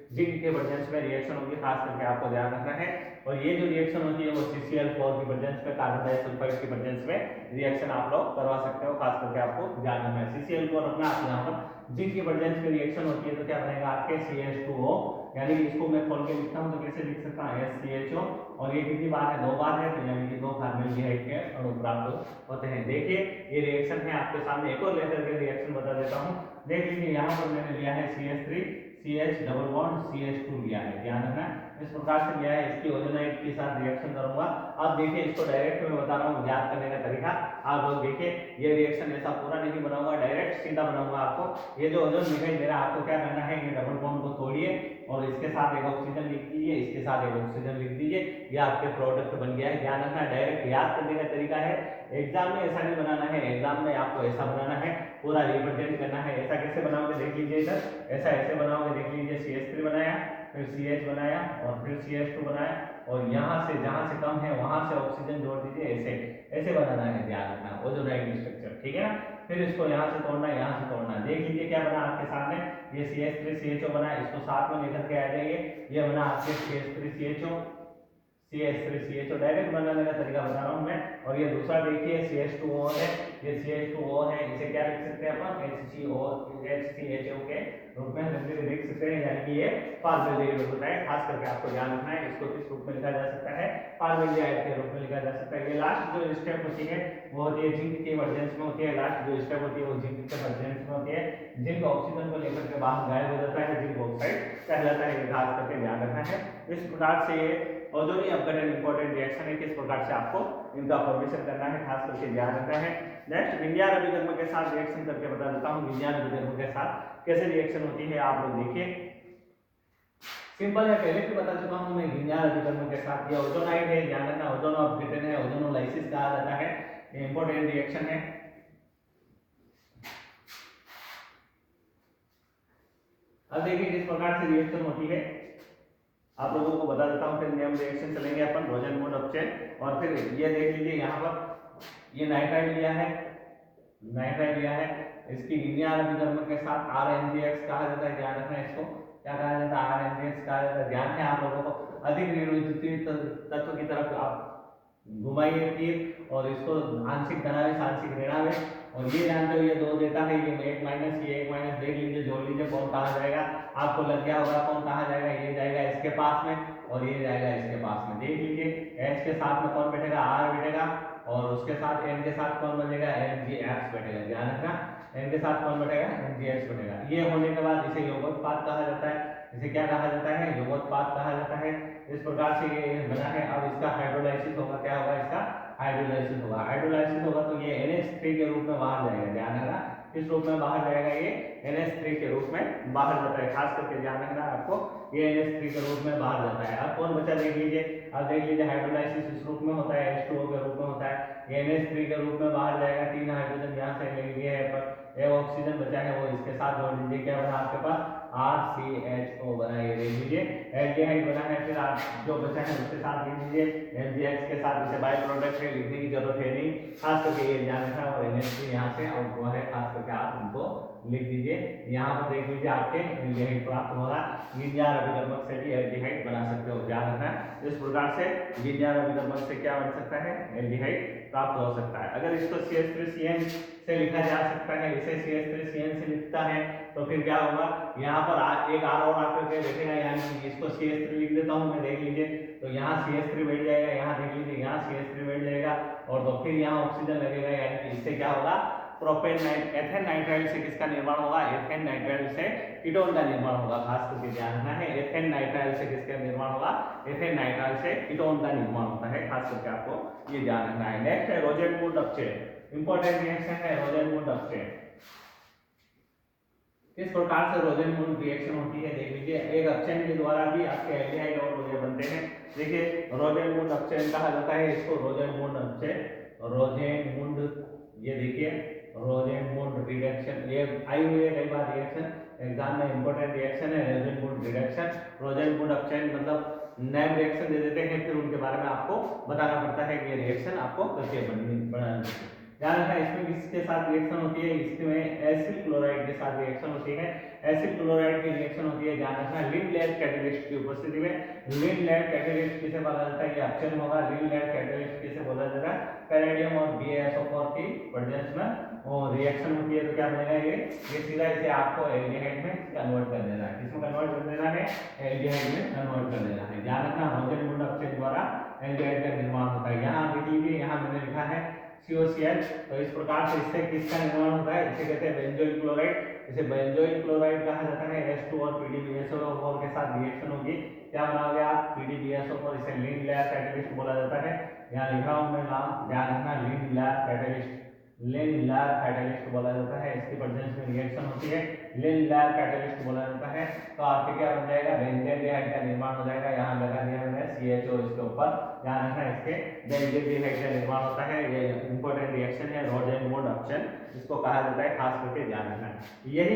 जिंक के प्रेजेंस में रिएक्शन होगी। खास करके आपको ध्यान रखना है। और ये जो रिएक्शन होती है वो CCl4 की प्रेजेंस में, कार्बन डाइसल्फाइड की प्रेजेंस में रिएक्शन आप लोग करवा सकते हो। खास करके आपको ध्यान रखना है, CCl4 रखना। आप यहाँ पर जिंक की प्रेजेंस में रिएक्शन होती है तो क्या बनेगा आपके CH2O, यानी कि इसको मैं खोल के लिखता हूँ तो कैसे लिख सकता हूँ, SCHO। और ये कितनी बार है, 2 बार है, तो यानी कि 2 फॉर्मेल्डिहाइड के अणु प्राप्त होते हैं। देखिए ये रिएक्शन है आपके सामने। एक और लेकर के रिएक्शन बता देता हूँ। देख लीजिए यहाँ पर मैंने लिया है CH3 CH double bond CH2 लिया है। ध्यान रखना, इस प्रकार से लिया है। इसकी ओजोनाइड के साथ रिएक्शन करूंगा। अब देखिए इसको डायरेक्ट मैं बता रहा हूँ याद करने का तरीका। आप लोग देखिए ये रिएक्शन ऐसा पूरा नहीं बनाऊंगा, डायरेक्ट सीधा बनाऊंगा आपको। ये जो ओजोन दिखाई दे रहा है, आपको क्या करना है, ये डबल बॉन्ड को तोड़िए और इसके साथ एक ऑक्सीजन लिख दीजिए, इसके साथ एक ऑक्सीजन लिख दीजिए। ये आपके प्रोडक्ट बन गया है। ध्यान रखना, डायरेक्ट याद करने का तरीका है। एग्जाम में ऐसा नहीं बनाना है, एग्जाम में आपको ऐसा बनाना है, पूरा रिप्रेजेंट करना है। ऐसा कैसे बनाओगे, देख लीजिए इधर, ऐसा ऐसे बनाओगे। देख लीजिए CH3 बनाया, फिर CH बनाया और फिर CH2 बनाया और यहाँ से जहाँ से कम है वहां से ऑक्सीजन जोड़ दीजिए। ऐसे ऐसे बनाना है, ध्यान रखना, ओजोनाइड स्ट्रक्चर, ठीक है ना। फिर इसको यहाँ से तोड़ना, यहाँ से तोड़ना। देख लीजिए क्या बना आपके सामने, ये CH3 CHO बना, इसको साथ में लेकर के आ जाइए। ये बना आपके CH3 CHO CH3 CHO, direct बनाने का तरीका बता रहा हूँ मैं। और ये दूसरा देखिए CH2O है, ये CH2O है, इसे क्या लिख सकते हैं अपन, HCHO के रूप में लिख सकते हैं, यानी कि ये फॉर्मेल्डिहाइड होता है। खास करके आपको ध्यान रखना है, इसको किस रूप में लिखा जा सकता है, फॉर्मेल्डिहाइड के रूप में लिखा जा सकता है। ये लास्ट जो स्टेप होती है वो होती है जिंक के प्रेजेंस में होती है। लास्ट जो स्टेप होती है वो जिंक के प्रेजेंस में होती है। जिंक ऑक्सीजन को लेकर के बाहर गायब हो जाता है, जिंक ऑक्साइड कहलाता है। खास करके ध्यान रखना है। इस प्रकार से ये ओजोन अपघटन इंपॉर्टेंट रिएक्शन है, किस प्रकार से आपको इनका फॉर्मेशन करना है, खास करके ध्यान रखना है। नेक्स्ट विन्यार अभिकर्म के साथ रिएक्शन करके बता देता हूँ। विन्यार अभिकर्म के साथ कैसे रिएक्शन होती है आप लोग देखिए। सिंपल है, पहले भी बता चुका हूँ मैं। विन्यार अभिकर्म के साथ ये ओजोनाइड है, ध्यान रखना, ओजोन अपघटन है, ओजोनोलाइसिस कहा जाता है। ये इंपॉर्टेंट रिएक्शन है। अब देखिए किस प्रकार से रिएक्शन होती है, आप लोगों को बता देता हूँ। फिर नेम रिएक्शन चलेंगे अपन, रोजन मोड अपचेन। और फिर ये देख लीजिए यहाँ पर ये नाइट्राइड लिया है, नाइट्राइड लिया है, इसकी विन्यार अभिकर्म के साथ RNGX कहा जाता है। ध्यान रखना, इसको क्या कहा जाता है, RNGX कहा जाता है। ध्यान है आप लोगों को, अधिक ऋणात्मक तत्व की तरफ आप घुमाइए तीर और इसको आंशिक धनावेश आंशिक ऋणावेश और ये जानते हो ये 2 देता है, ये 1 माइनस ये 1 माइनस, देख लीजिए जोड़ लीजिए कौन कहाँ जाएगा, आपको लग गया होगा कौन कहाँ जाएगा, ये जाएगा इसके पास में और ये जाएगा इसके पास में। देख लीजिए एच के साथ में कौन बैठेगा, आर बैठेगा, और उसके साथ एन के साथ कौन बनेगा, एन जी एक्स बैठेगा। ध्यान रखना एन के साथ कौन बैठेगा, एन जी एक्स बैठेगा। ये होने के बाद इसे योगोत्पाद कहा जाता है। इसे क्या कहा जाता है, योगोत्पाद कहा जाता है। इस प्रकार से ये बना है। अब इसका हाइड्रोलाइसिस होगा, क्या होगा, इसका हाइड्रोलाइसिस होगा। हाइड्रोलाइसिस होगा तो ये NH3 के रूप में बाहर जाएगा। ध्यान रखना किस रूप में बाहर जाएगा, ये NH3 के रूप में बाहर जाता है। खास करके ध्यान रखना आपको, ये NH3 के रूप में बाहर जाता है। अब कौन बचा देख लीजिए, अब देख लीजिए हाइड्रोलाइसिस इस रूप में होता है, H2O के रूप में होता है। ये NH3 के रूप में बाहर जाएगा, 3 हाइड्रोजन यहाँ से ले लिए है, पर एक ऑक्सीजन बचा है वो इसके साथ जोड़ लीजिए, क्या बना आपके पास RCHO बना। ये देख लीजिए एल्डिहाइड बना है। फिर आप जो बचा है उसके साथ लिख लीजिए MgX के साथ, इसे बाय प्रोडक्ट है, लिखने की जरूरत है नहीं। खास करके ये ध्यान रखना, और NH3 यहाँ से और वो है, खास करके आप उनको लिख दीजिए। यहाँ पर देख लीजिए आपके एल्डिहाइड प्राप्त होगा। गिरजार अभिकर्मक से भी एल्डिहाइड बना सकते हो। ध्यान रखना इस प्रकार से गिरजार अभिकर्मक से क्या बन सकता है, एल्डिहाइड प्राप्त हो सकता है। अगर इसको CH3CN से लिखा जा सकता है, इसे CH3CN से लिखता है तो फिर क्या होगा, यहाँ पर एक R और आकर के बैठेगा, यानी इसको CH3 लिख देता हूँ मैं, देख लीजिए तो यहाँ CH3 बैठ जाएगा, यहाँ देख लीजिए यहाँ CH3 बैठ जाएगा, और तो फिर यहाँ ऑक्सीजन लगेगा, यानी कि इससे क्या होगा, एथेन नाइट्राइल से किसका निर्माण होगा, एथेन नाइट्राइल से कीटोन का निर्माण होगा। खास करके ध्यान रखना है, एथेन नाइट्राइल से किसका निर्माण होगा, एथेन नाइट्राइल से कीटोन का निर्माण होता है। खास करके आपको ये ध्यान रखना है। नेक्स्ट है रोजेनमूड अपचयन। इंपॉर्टेंट रिएक्शन है रोजेनमूड अपचयन। किस प्रकार से रोजेनमूड रिएक्शन होती है देख लीजिए। एक अपचयन के द्वारा भी आपके एल्डिहाइड और रोजे बनते हैं। देखिए रोजेनमूड अपचयन कहा जाता है इसको, रोजेनमूड अपचयन, रोजेनमूड, ये देखिए रोजेनमूड रिडक्शन, ये आई हुई है कई बार रिएक्शन एग्जाम में, इंपॉर्टेंट रिएक्शन है रोजेनमूड रिडक्शन। रोजेनमूड अपचयन मतलब नेम रिएक्शन दे देते हैं, फिर उनके बारे में आपको बताना पड़ता है कि ये रिएक्शन आपको कैसे बनानी है। ध्यान रखना इसमें किसके साथ रिएक्शन होती है, इसमें एसिड क्लोराइड के साथ रिएक्शन होती है। एसिड क्लोराइड की रिएक्शन होती है, ध्यान रखना लिन-लैब कैटलिस्ट की उपस्थिति में। लिन-लैब कैटलिस्ट किसे बोला जाता है, ये अपचयन होगा। लिन-लैब कैटलिस्ट किसे बोला जाता है, पैरेडियम और BaSO4 की प्रेजेंस में और रिएक्शन होती है तो क्या बनेगा, ये सीधा इसे आपको एल्डिहाइड में कन्वर्ट कर देना है। किसमें कन्वर्ट कर देना है, एल्डिहाइड में कन्वर्ट कर देना है। ध्यान रखना रोजेनमूड अपचयन द्वारा एल्डिहाइड का निर्माण होता है। यहाँ देख लीजिए, यहाँ मैंने लिखा है COCl, तो इस प्रकार से इससे किसका निर्माण होता है, इसे कहते हैं बेंजोइल क्लोराइड। इसे बेंजोइल क्लोराइड कहा जाता है। H2 और PDBSO4 के साथ रिएक्शन होगी, क्या बनाओगे आप, PDBSO4। इसे लिन-लैब कैटलिस्ट बोला जाता है। यहाँ लिखा हूं मैं नाम, ध्यान रखना लिन-लैब कैटलिस्ट, लिन-लैब कैटलिस्ट बोला जाता है। इसकी प्रेजेंस में रिएक्शन होती है, लिन-लैब कैटलिस्ट बोला जाता है। तो आपके क्या बन जाएगा, बेंजील्डिहाइड का निर्माण हो जाएगा। यहाँ लगा दिया मैंने CHO इसके ऊपर, ध्यान रखना इसके बेंजील्डिहाइड का निर्माण होता है। ये इंपॉर्टेंट रिएक्शन है रोजेनमूड अपचयन, इसको कहा जाता है। खास करके ध्यान रखना यही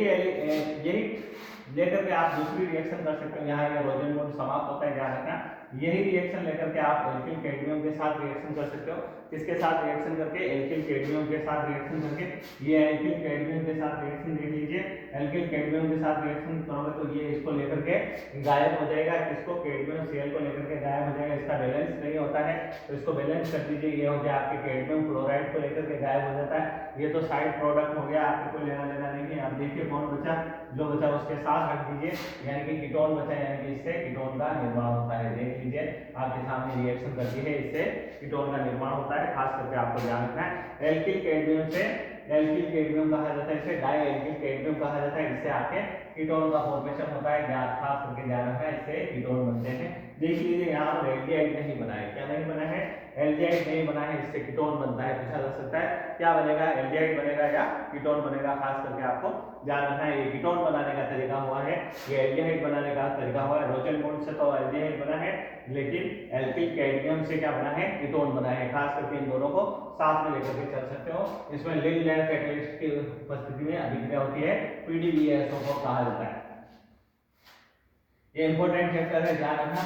लेकर के आप दूसरी रिएक्शन कर सकते हो। यहाँ ये रोजेनमूड समाप्त होता है, ध्यान रखना। यही रिएक्शन लेकर के आप एल्किल कैडमियम के साथ रिएक्शन कर सकते हो। किसके साथ रिएक्शन करके, एल्किल कैडमियम के साथ रिएक्शन करके। ये एल्किल कैडमियम के साथ रिएक्शन देख लीजिए, एल्किल कैडमियम के साथ रिएक्शन करोगे तो ये इसको लेकर के गायब हो जाएगा। किसको, कैडमियम Cl को लेकर के गायब हो जाएगा। इसका बैलेंस नहीं होता है तो इसको बैलेंस कर दीजिए। ये हो गया आपके कैडमियम क्लोराइड को लेकर के गायब हो जाता है। ये तो साइड प्रोडक्ट हो गया, आपको कोई लेना देना नहीं है। अब देखिए कौन बचा, जो बचा उसके साथ रख दीजिए, यानी कि कीटोन बचा, यानी कि इससे कीटोन का निर्माण होता है। देख लीजिए आपके सामने रिएक्शन करती है, इससे कीटोन का निर्माण होता है। खास करके आपको ध्यान रखना है एल्किल कैडमियम से, एल्किल कैडमियम कहा जाता है, इसे डाई एल्किल कैडमियम कहा जाता है। इससे आपके कीटोन का फॉर्मेशन होता है। खास करके ध्यान रखना है, इससे कीटोन बनते हैं। देख लीजिए यहाँ पर एल्डिहाइड नहीं बना है, क्या नहीं बना है, एल्डिहाइड नहीं बना है, इससे कीटोन बनता है। पूछा जा सकता है क्या बनेगा, एल्डिहाइड बनेगा या कीटोन बनेगा। खास करके आपको ध्यान रखना है, ये कीटोन बनाने का तरीका हुआ है, ये एल्डिहाइड बनाने का तरीका हुआ है। रोजेनमूड से तो एल्डिहाइड बना है, लेकिन एल्किल कैडमियम से क्या बना है, कीटोन बना है। खास करके इन दोनों को साथ में लेकर के चल सकते हो। इसमें लिन-लैब कैटलिस्ट की उपस्थिति में अभिक्रिया होती है, PDBSO4 कहा जाता है। ये इंपॉर्टेंट चैप्टर है, ध्यान रखना।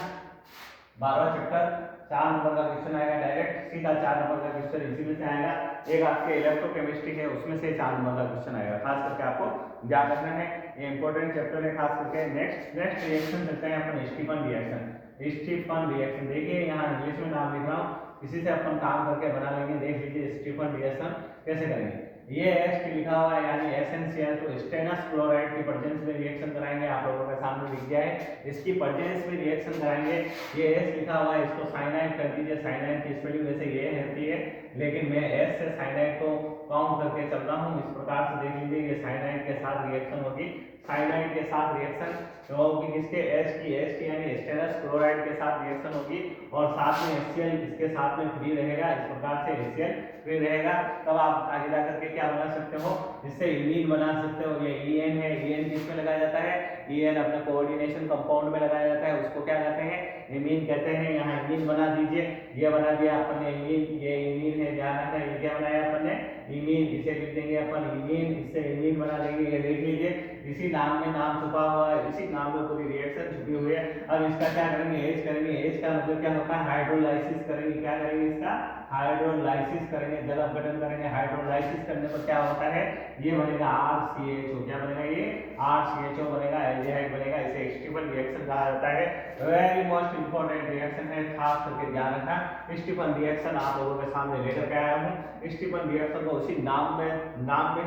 12वां चैप्टर, 4 नंबर का क्वेश्चन आएगा डायरेक्ट, सीधा 4 नंबर का क्वेश्चन इसी में से आएगा। एक आपके इलेक्ट्रोकेमिस्ट्री है, उसमें से 4 नंबर का क्वेश्चन आएगा। खास करके आपको ध्यान रखना है, ये इंपॉर्टेंट चैप्टर है। खास करके नेक्स्ट रिएक्शन चलते हैं अपन स्टीफन रिएक्शन। स्टीफन रिएक्शन देखिए, यहाँ इंग्लिश में नाम लिख रहा हूँ, इसी से अपन काम करके बना लेंगे। देख लीजिए स्टीफन रिएक्शन कैसे करेंगे। ये St लिखा हुआ है यानी SnCl2 स्टेनस क्लोराइड की प्रेजेंस में रिएक्शन कराएंगे, आप लोगों के सामने लिख दिया है, इसकी प्रेजेंस में रिएक्शन कराएंगे। ये S लिखा हुआ है, इसको साइनाइड कर दीजिए, साइनाइड की स्पेलिंग वैसे ये रहती है लेकिन मैं S से साइनाइड को काउंट करके चल रहा हूँ। इस प्रकार से देख लीजिए, ये साइनाइड के साथ रिएक्शन होगी, साइनाइड के साथ रिएक्शन होगी किसके, H की यानी स्टेनस क्लोराइड के साथ रिएक्शन होगी और साथ में HCl इसके साथ में फ्री रहेगा। इस प्रकार से HCl फ्री रहेगा, तब आप आगे जा करके क्या बना सकते हो, इससे इमीन बना सकते हो। ये EN है, EN किस में लगाया जाता है, EN अपने कोऑर्डिनेशन कंपाउंड में लगाया जाता है, उसको क्या कहते हैं, इमीन कहते हैं। यहाँ इमीन बना दीजिए, ये बना दिया अपन ने इमीन, ये इमीन है, ध्यान रखना ये क्या बनाया अपन ने, इमीन, इसे लिख देंगे अपन इमीन, इससे इमीन बना देंगे। ये देख लीजिए इसी नाम में नाम छुपा हुआ है, इसी नाम में पूरी रिएक्शन छुपी हुई है। अब इसका क्या करेंगे, एज करेंगे, एज का मतलब क्या होता है, हाइड्रोलाइसिस करेंगे। क्या करेंगे, इसका हाइड्रोलाइसिस करेंगे, जल अपघटन करेंगे। हाइड्रोलाइसिस करने पर क्या होता है, ये बनेगा RCHO, क्या बनेगा, ये RCHO बनेगा, एल्डिहाइड बनेगा। इसे स्टीफन रिएक्शन कहा जाता है। वेरी मोस्ट इंपॉर्टेंट रिएक्शन है, खास करके ध्यान रखना। स्टीफन रिएक्शन आप लोगों के सामने लेकर के आया हूँ। स्टीफन रिएक्शन को उसी नाम में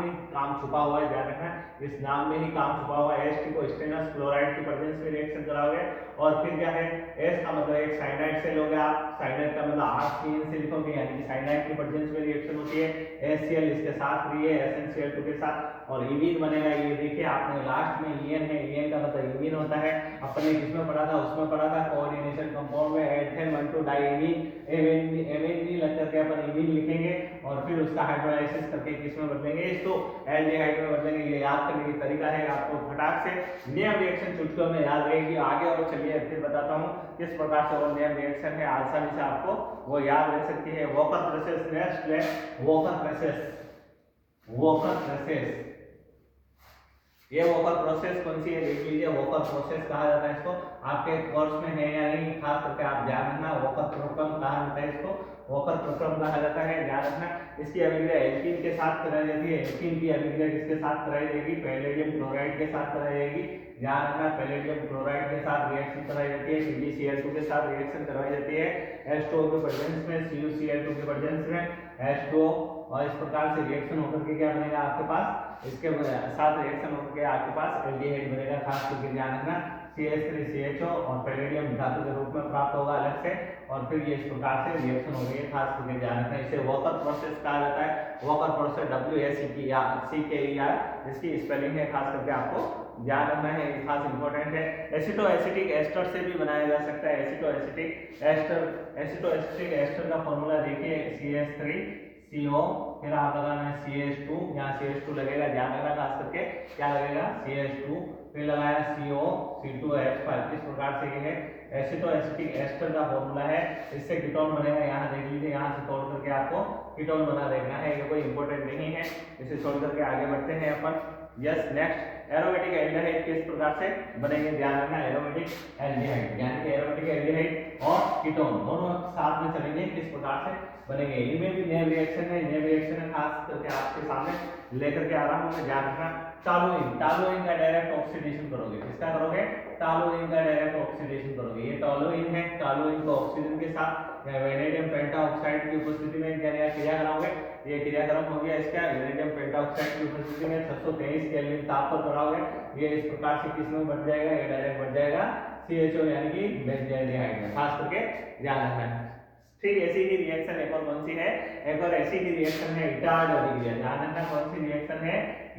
ही काम छुपा हुआ है, ध्यान रखना, इस नाम में ही काम छुपा हुआ है। St को स्टेनस क्लोराइड की प्रेजेंस में रिएक्शन कराओगे और फिर क्या है, S का मतलब एक साइनाइड से लोगे आप, साइनाइड का मतलब RCN से लिखोगे यानी कि साइनाइड की प्रेजेंस में रिएक्शन होती है। HCl इसके साथ फ्री है SnCl2 के साथ और इमीन बनेगा। ये देखिए आपने लास्ट में EN है, EN का मतलब इमीन होता है। अपने किसमें पढ़ा था, उसमें पढ़ा था कोऑर्डिनेशन कंपाउंड में, एथेन 1,2 डाइमीन, एमिन लग करके अपन इमीन लिखेंगे और फिर उसका हाइड्रोलाइसिस करके किसमें बदलेंगे, इसको एल्डिहाइड में बदलेंगे। ये याद करने की तरीका है, आपको फटाक से नेम रिएक्शन चुटकियों में याद रहेगी। आगे और चलिए फिर बताता हूँ किस प्रकार से वो नेम रिएक्शन है, आसानी से आपको वो याद रह सकती है। वॉकर प्रोसेस, नेक्स्ट है वॉकर प्रोसेस। वॉकर प्रोसेस, ये वॉकर प्रोसेस कौन सी है देख लीजिए। वॉकर प्रोसेस कहा जाता है इसको, आपके कोर्स में है या नहीं खास करके आप ध्यान रखना। वॉकर प्रक्रम कहा जाता है इसको, वॉकर प्रक्रम कहा जाता है, ध्यान रखना। इसकी अभिक्रिया एल्कीन के साथ कराई जाती है। एल्कीन की अभिक्रिया किसके साथ कराई जाएगी, पैलेडियम क्लोराइड के साथ कराई जाएगी, ध्यान रखना। पैलेडियम क्लोराइड के साथ रिएक्शन कराई जाती है, PgCl2 के साथ रिएक्शन करवाई जाती है, H2O के प्रेजेंस में, CuCl2 के प्रेजेंस में H2O, और इस प्रकार से रिएक्शन होकर के क्या बनेगा आपके पास, इसके साथ रिएक्शन होकर के आपके पास एल्डिहाइड बनेगा। खास करके ध्यान रखना, CH3CHO और पैलेडियम धातु के रूप में प्राप्त होगा अलग से और फिर ये इस प्रकार से रिएक्शन हो गई है। खास करके ध्यान रखना, इसे वॉकर प्रोसेस कहा जाता है। वॉकर प्रोसेस WACKER इसकी स्पेलिंग है, खास करके आपको ध्यान रखना है, खास इंपॉर्टेंट है। एसिटो एसिटिक एस्टर से भी बनाया जा सकता है। एसिटो एसिटिक एस्टर का फॉर्मूला देखिए, CH3CO, फिर आप लगाना है CH2, यहाँ CH2 लगेगा, ध्यान रखना खास करके क्या लगेगा, CH2, फिर लगाया CO, C2H5। इस प्रकार से ये है एसिटो एसिटिक एस्टर का फॉर्मूला है। इससे कीटोन बनेगा, यहाँ देख लीजिए, यहाँ से तोड़ करके आपको कीटोन बना देखना है, ये कोई इंपॉर्टेंट नहीं है। इसे छोड़ करके आगे बढ़ते हैं अपन। यस, नेक्स्ट एरोमेटिक एल्डिहाइड किस प्रकार से बनेंगे, ध्यान रखना। एरोमेटिक एल्डिहाइड यानी कि एरोमेटिक एल्डिहाइड और कीटोन दोनों साथ में चलेंगे, किस प्रकार से बनेंगे, इनमें भी नेम रिएक्शन है। नेम रिएक्शन है, खास करके आपके सामने लेकर के आ रहा हूं मैं, ध्यान रखना। टॉलुइन, टॉलुइन का डायरेक्ट ऑक्सीडेशन करोगे, किसका करोगे, टॉलुइन का डायरेक्ट ऑक्सीडेशन करोगे। ये टॉलुइन है, टॉलुइन को ऑक्सीजन के साथ वेनेडियम पेंटाऑक्साइड की उपस्थिति में क्रिया कराओगे। ये क्रियाक्रम हो गया इसका, वेनेडियम पेंटाऑक्साइड की उपस्थिति में 623 केल्विन ताप पर कराओगे। ये इस प्रकार से किसमें बढ़ जाएगा, ये डायरेक्ट बढ़ जाएगा CHO यानी कि बेंजीन में। खास करके ध्यान रखना है। ठीक ऐसी ही रिएक्शन एक और कौन सी है, एक और ऐसी ही रिएक्शन है इटार्ड अभिक्रिया। ध्यान रखना कौन सी रिएक्शन है,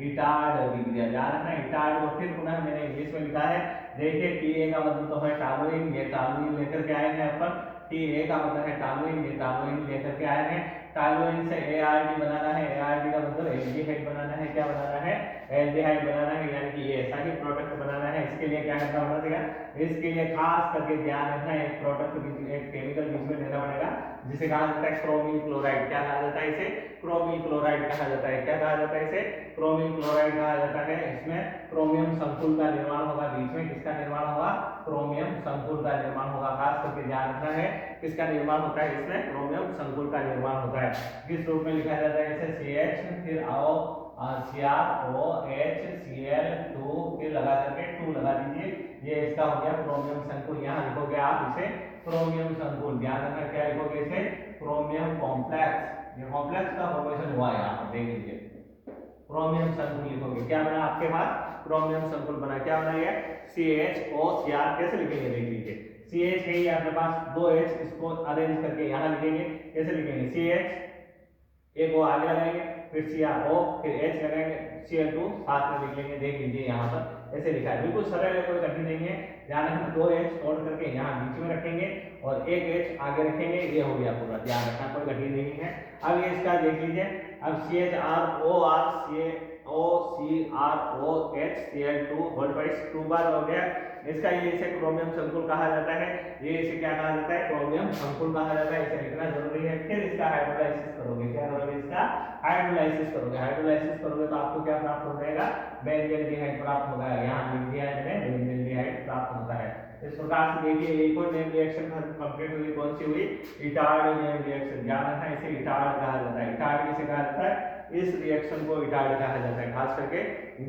इटार्ड अभिक्रिया। ध्यान रखना, इटार्ड को फिर पुनः मैंने इंग्लिश में लिखा है, देखिए TA का मतलब तो है टॉलुइन, ये टॉलुइन लेकर के आए हैं अपन। TA का मतलब है टॉलुइन, ये टॉलुइन लेकर के आए हैं। टॉलुइन से ARD बनाना है, ARD का मतलब एल्डिहाइड बनाना है, क्या बनाना है, एल्डिहाइड बनाना है, यानी कि ये ऐसा ही प्रोडक्ट बनाना है। इसके लिए क्या करना पड़ेगा, इसके लिए खास करके ध्यान रखना है, एक प्रोडक्ट एक केमिकल बीच में लेना पड़ेगा जिसे कहा जाता है क्रोमिल क्लोराइड। क्या कहा जाता है इसे, क्रोमिल क्लोराइड कहा जाता है। क्या कहा जाता है इसे, क्रोमिल क्लोराइड कहा जाता है। इसमें क्रोमियम संकुल का निर्माण होगा, बीच में किसका निर्माण होगा, क्रोमियम संकुल का निर्माण होगा। खास करके ध्यान रखना है, किसका निर्माण होता है, इसमें क्रोमियम संकुल का निर्माण होता है। किस रूप में लिखा जाता है इसे, CH, फिर CrOHCl2, फिर लगा करके 2 लगा दीजिए, ये इसका हो गया क्रोमियम संकुल। यहाँ लिखोगे आप इसे क्रोमियम संकुल, ध्यान रखना क्या लिखोगे इसे, क्रोमियम कॉम्प्लेक्स। ये कॉम्प्लेक्स का फॉर्मेशन हुआ है, यहाँ पर देख लीजिए क्रोमियम संकुल लिखोगे, क्या बना आपके पास, क्रोमियम संकुल बना। क्या बना ये, CHOCr। कैसे लिखेंगे देख लीजिए, CH है ये आपके पास, दो H, इसको अरेंज करके यहाँ लिखेंगे। कैसे लिखेंगे, CH एक वो आगे लगाएंगे, फिर CrO, फिर H लगाएंगे, Cl2 साथ में लिख लेंगे। देख लीजिए यहाँ पर ऐसे लिखा है, बिल्कुल सरल है, कोई कठिन नहीं है। ध्यान रखना, दो H छोड़ करके यहाँ बीच में रखेंगे और एक H आगे रखेंगे, ये हो गया पूरा। ध्यान रखना, कोई कठिन नहीं है। अब ये इसका देख लीजिए, अब CHROR COCROH Cl2 whole twice 2 बार हो गया। इसका ये इसे क्रोमियम संकुल कहा जाता है, ये इसे क्या कहा जाता है, क्रोमियम संकुल कहा जाता है। इसे लिखना जरूरी है। फिर इसका हाइड्रोलाइसिस करोगे, क्या करोगे, इसका हाइड्रोलाइसिस करोगे। हाइड्रोलाइसिस करोगे तो आपको क्या प्राप्त हो जाएगा, बेंजील्डिहाइड प्राप्त होगा। यहाँ लिख दिया है मैंने, बेंजील्डिहाइड प्राप्त होता है। इस प्रकार से देखिए एक और नेम रिएक्शन कंप्लीट हुई, कौन सी हुई, इटार्ड नेम रिएक्शन। ध्यान रखना, इसे इटार्ड कहा जाता है। इटार्ड किसे कहा जाता है, इस रिएक्शन को इटार्ड कहा जाता है, खास करके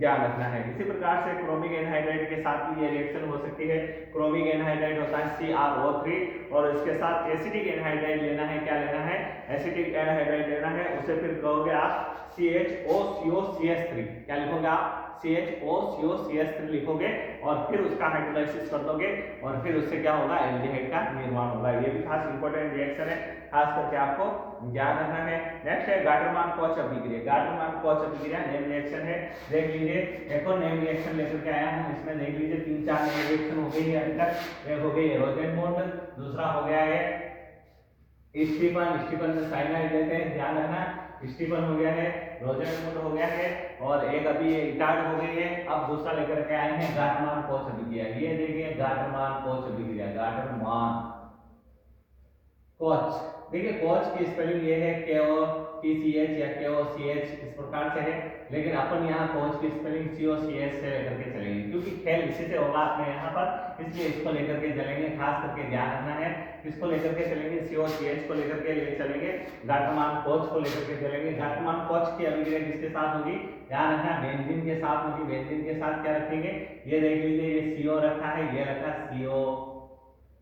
ध्यान रखना है। इसी प्रकार से क्रोमिक एनहाइड्राइड के साथ भी ये रिएक्शन हो सकती है। क्रोमिक एनहाइड्राइड होता है CrO3 और इसके साथ एसिटिक एनहाइड्राइड लेना है। क्या लेना है, एसिटिक एनहाइड्राइड लेना है। उसे फिर कहोगे आप CHOCOCH3। क्या लिखोगे आप, CHOCOCH3 लिखोगे और फिर उसका हाइड्रोलाइसिस कर दोगे और फिर उससे क्या होगा, एल्डिहाइड का निर्माण होगा। ये भी खास इंपॉर्टेंट रिएक्शन है, खास करके आपको ध्यान रखना है। नेक्स्ट है गाटरमान-कोच अभिक्रिया। गाटरमान-कोच अभिक्रिया नेम रिएक्शन है। देख लीजिए एक और नेम रिएक्शन लेकर के आया हूं, इसमें देख लीजिए 3-4 नेम रिएक्शन हो गई है अभी तक। एक हो गई है रोजेनबॉन्ड, दूसरा हो गया है स्टीफन। स्टीफन में साइनाइड लेते हैं, ध्यान रखना, स्टीफन हो गया है, रोजेनबॉन्ड हो गया है और एक अभी इटार्ड हो गई है। अब दूसरा लेकर के आए हैं गाटरमान-कोच अभिक्रिया। ये देखिए गाटरमान-कोच अभिक्रिया, गाटरमान कोच। देखिए कोच की स्पेलिंग ये है KOTCH या KOCH, इस प्रकार से है, लेकिन अपन यहाँ कोच की स्पेलिंग COCH से लेकर के चलेंगे, क्योंकि खेल इसी से होगा अपने यहाँ पर, इसलिए इसको लेकर के चलेंगे। खास करके ध्यान रखना है, किसको लेकर के चलेंगे, COCH को लेकर के ले चलेंगे, गाटरमान-कोच को लेकर के चलेंगे। गाटरमान-कोच की अभिक्रिया किसके साथ होगी, ध्यान रखना, बेंजीन के साथ होगी। बेंजीन के साथ क्या रखेंगे, ये देख लीजिए, ये CO रखा है, ये रखा CO,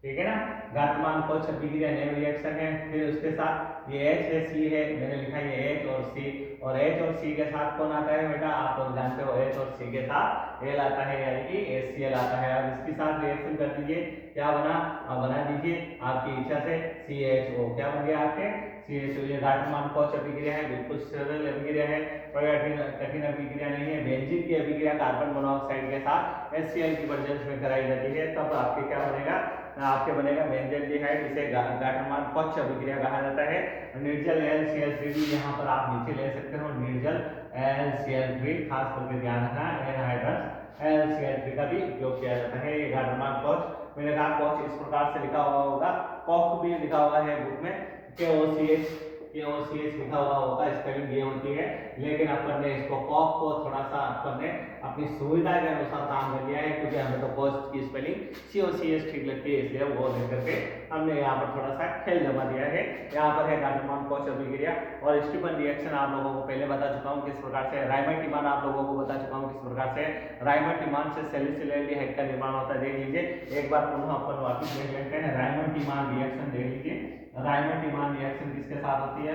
ठीक है ना। गाटरमान-कोच अभिक्रिया नेम रिएक्शन है। फिर उसके साथ ये H है, C है, मैंने लिखा है ये H और C, और H और C के साथ कौन आता है बेटा, आप लोग जानते हो, H और C के साथ L आता है, यानी कि HCl आता है। अब इसके साथ रिएक्शन कर दीजिए, क्या बना, अब बना दीजिए आपकी इच्छा से CHO। क्या बन गया आपके, CHO। ये गाटरमान-कोच अभिक्रिया है, बिल्कुल सरल अभिक्रिया है, कोई कठिन अभिक्रिया नहीं है। बेंजीन की अभिक्रिया कार्बन मोनोऑक्साइड के साथ HCl की प्रेजेंस में कराई जाती है, तब आपके क्या बनेगा, आपके बनेगा बेंजील्डिहाइड। इसे गाटरमान-कोच अभिक्रिया कहा जाता है। निर्जल LCl3 भी यहाँ पर आप नीचे ले सकते हो, निर्जल LCl3, खास करके ध्यान रखना, एनहाइड्रस LCl3 का भी उपयोग किया जाता है। ये गाटरमान-कोच, मैंने कहा कोच इस प्रकार से लिखा हुआ होगा, कॉक भी लिखा हुआ है बुक में, KOCH लिखा हुआ होगा, स्पेलिंग ये होती है, लेकिन अपन ने इसको कॉक को थोड़ा सा अपन ने अपनी सुविधा के अनुसार काम कर लिया है, क्योंकि हमें तो कोच की स्पेलिंग COCH ठीक लगती है, इसलिए वो लेकर के हमने यहाँ पर थोड़ा सा खेल जमा दिया है। यहाँ पर है गाटरमान-कोच अभिक्रिया और स्टीफन रिएक्शन आप लोगों को पहले बता चुका हूँ किस प्रकार से। राइमर-टिमान आप लोगों को बता चुका हूँ किस प्रकार से। राइमर-टिमान से सैलिसिल एल्डिहाइड का निर्माण होता है। देख लीजिए एक बार पुनः अपन वापस देख लेते हैं राइमर-टिमान रिएक्शन। देख लीजिए राइमर-टिमान रिएक्शन किसके साथ होती है,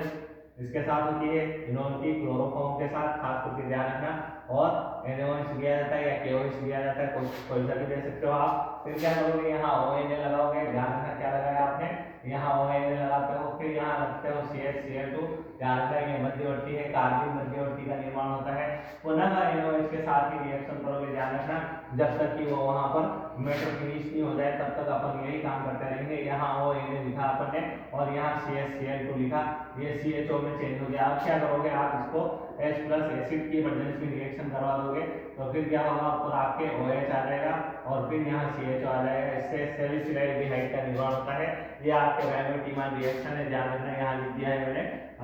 इसके साथ होती है इनोन की क्लोरोफॉर्म के साथ, खास करके ध्यान रखना, और NaOH दिया जाता है या KOH दिया जाता है, कोई सा भी दे सकते हो आप। फिर क्या करोगे, यहाँ ONA लगाओगे, ध्यान रखना क्या लगाया आपने, यहाँ ONA लगाते हो, फिर यहाँ रखते हो CH Cl2, ध्यान रखना ये मध्यवर्ती है, कार्बन मध्यवर्ती का निर्माण होता है। पुनः NaOH के साथ ही रिएक्शन करोगे, ध्यान रखना, जब तक कि वो वहां पर मेटल फिनिश नहीं हो जाए तब तक अपन यही काम करते रहेंगे। यहाँ ONA लिखा अपन ने और यहाँ CH Cl2 लिखा, ये CHO में चेंज हो गया। अब क्या करोगे आप, इसको H प्लस एसिड की प्रेजेंस में रिएक्शन करवा दोगे, तो फिर क्या होगा, ऊपर आपके OH आ जाएगा और फिर यहाँ CHO आ जाएगा, इससे सैलिसिल एल्डिहाइड का निर्माण होता है। ये आपके राइमर-टिमान रिएक्शन है, ध्यान रखना, यहाँ लिख दिया है मैंने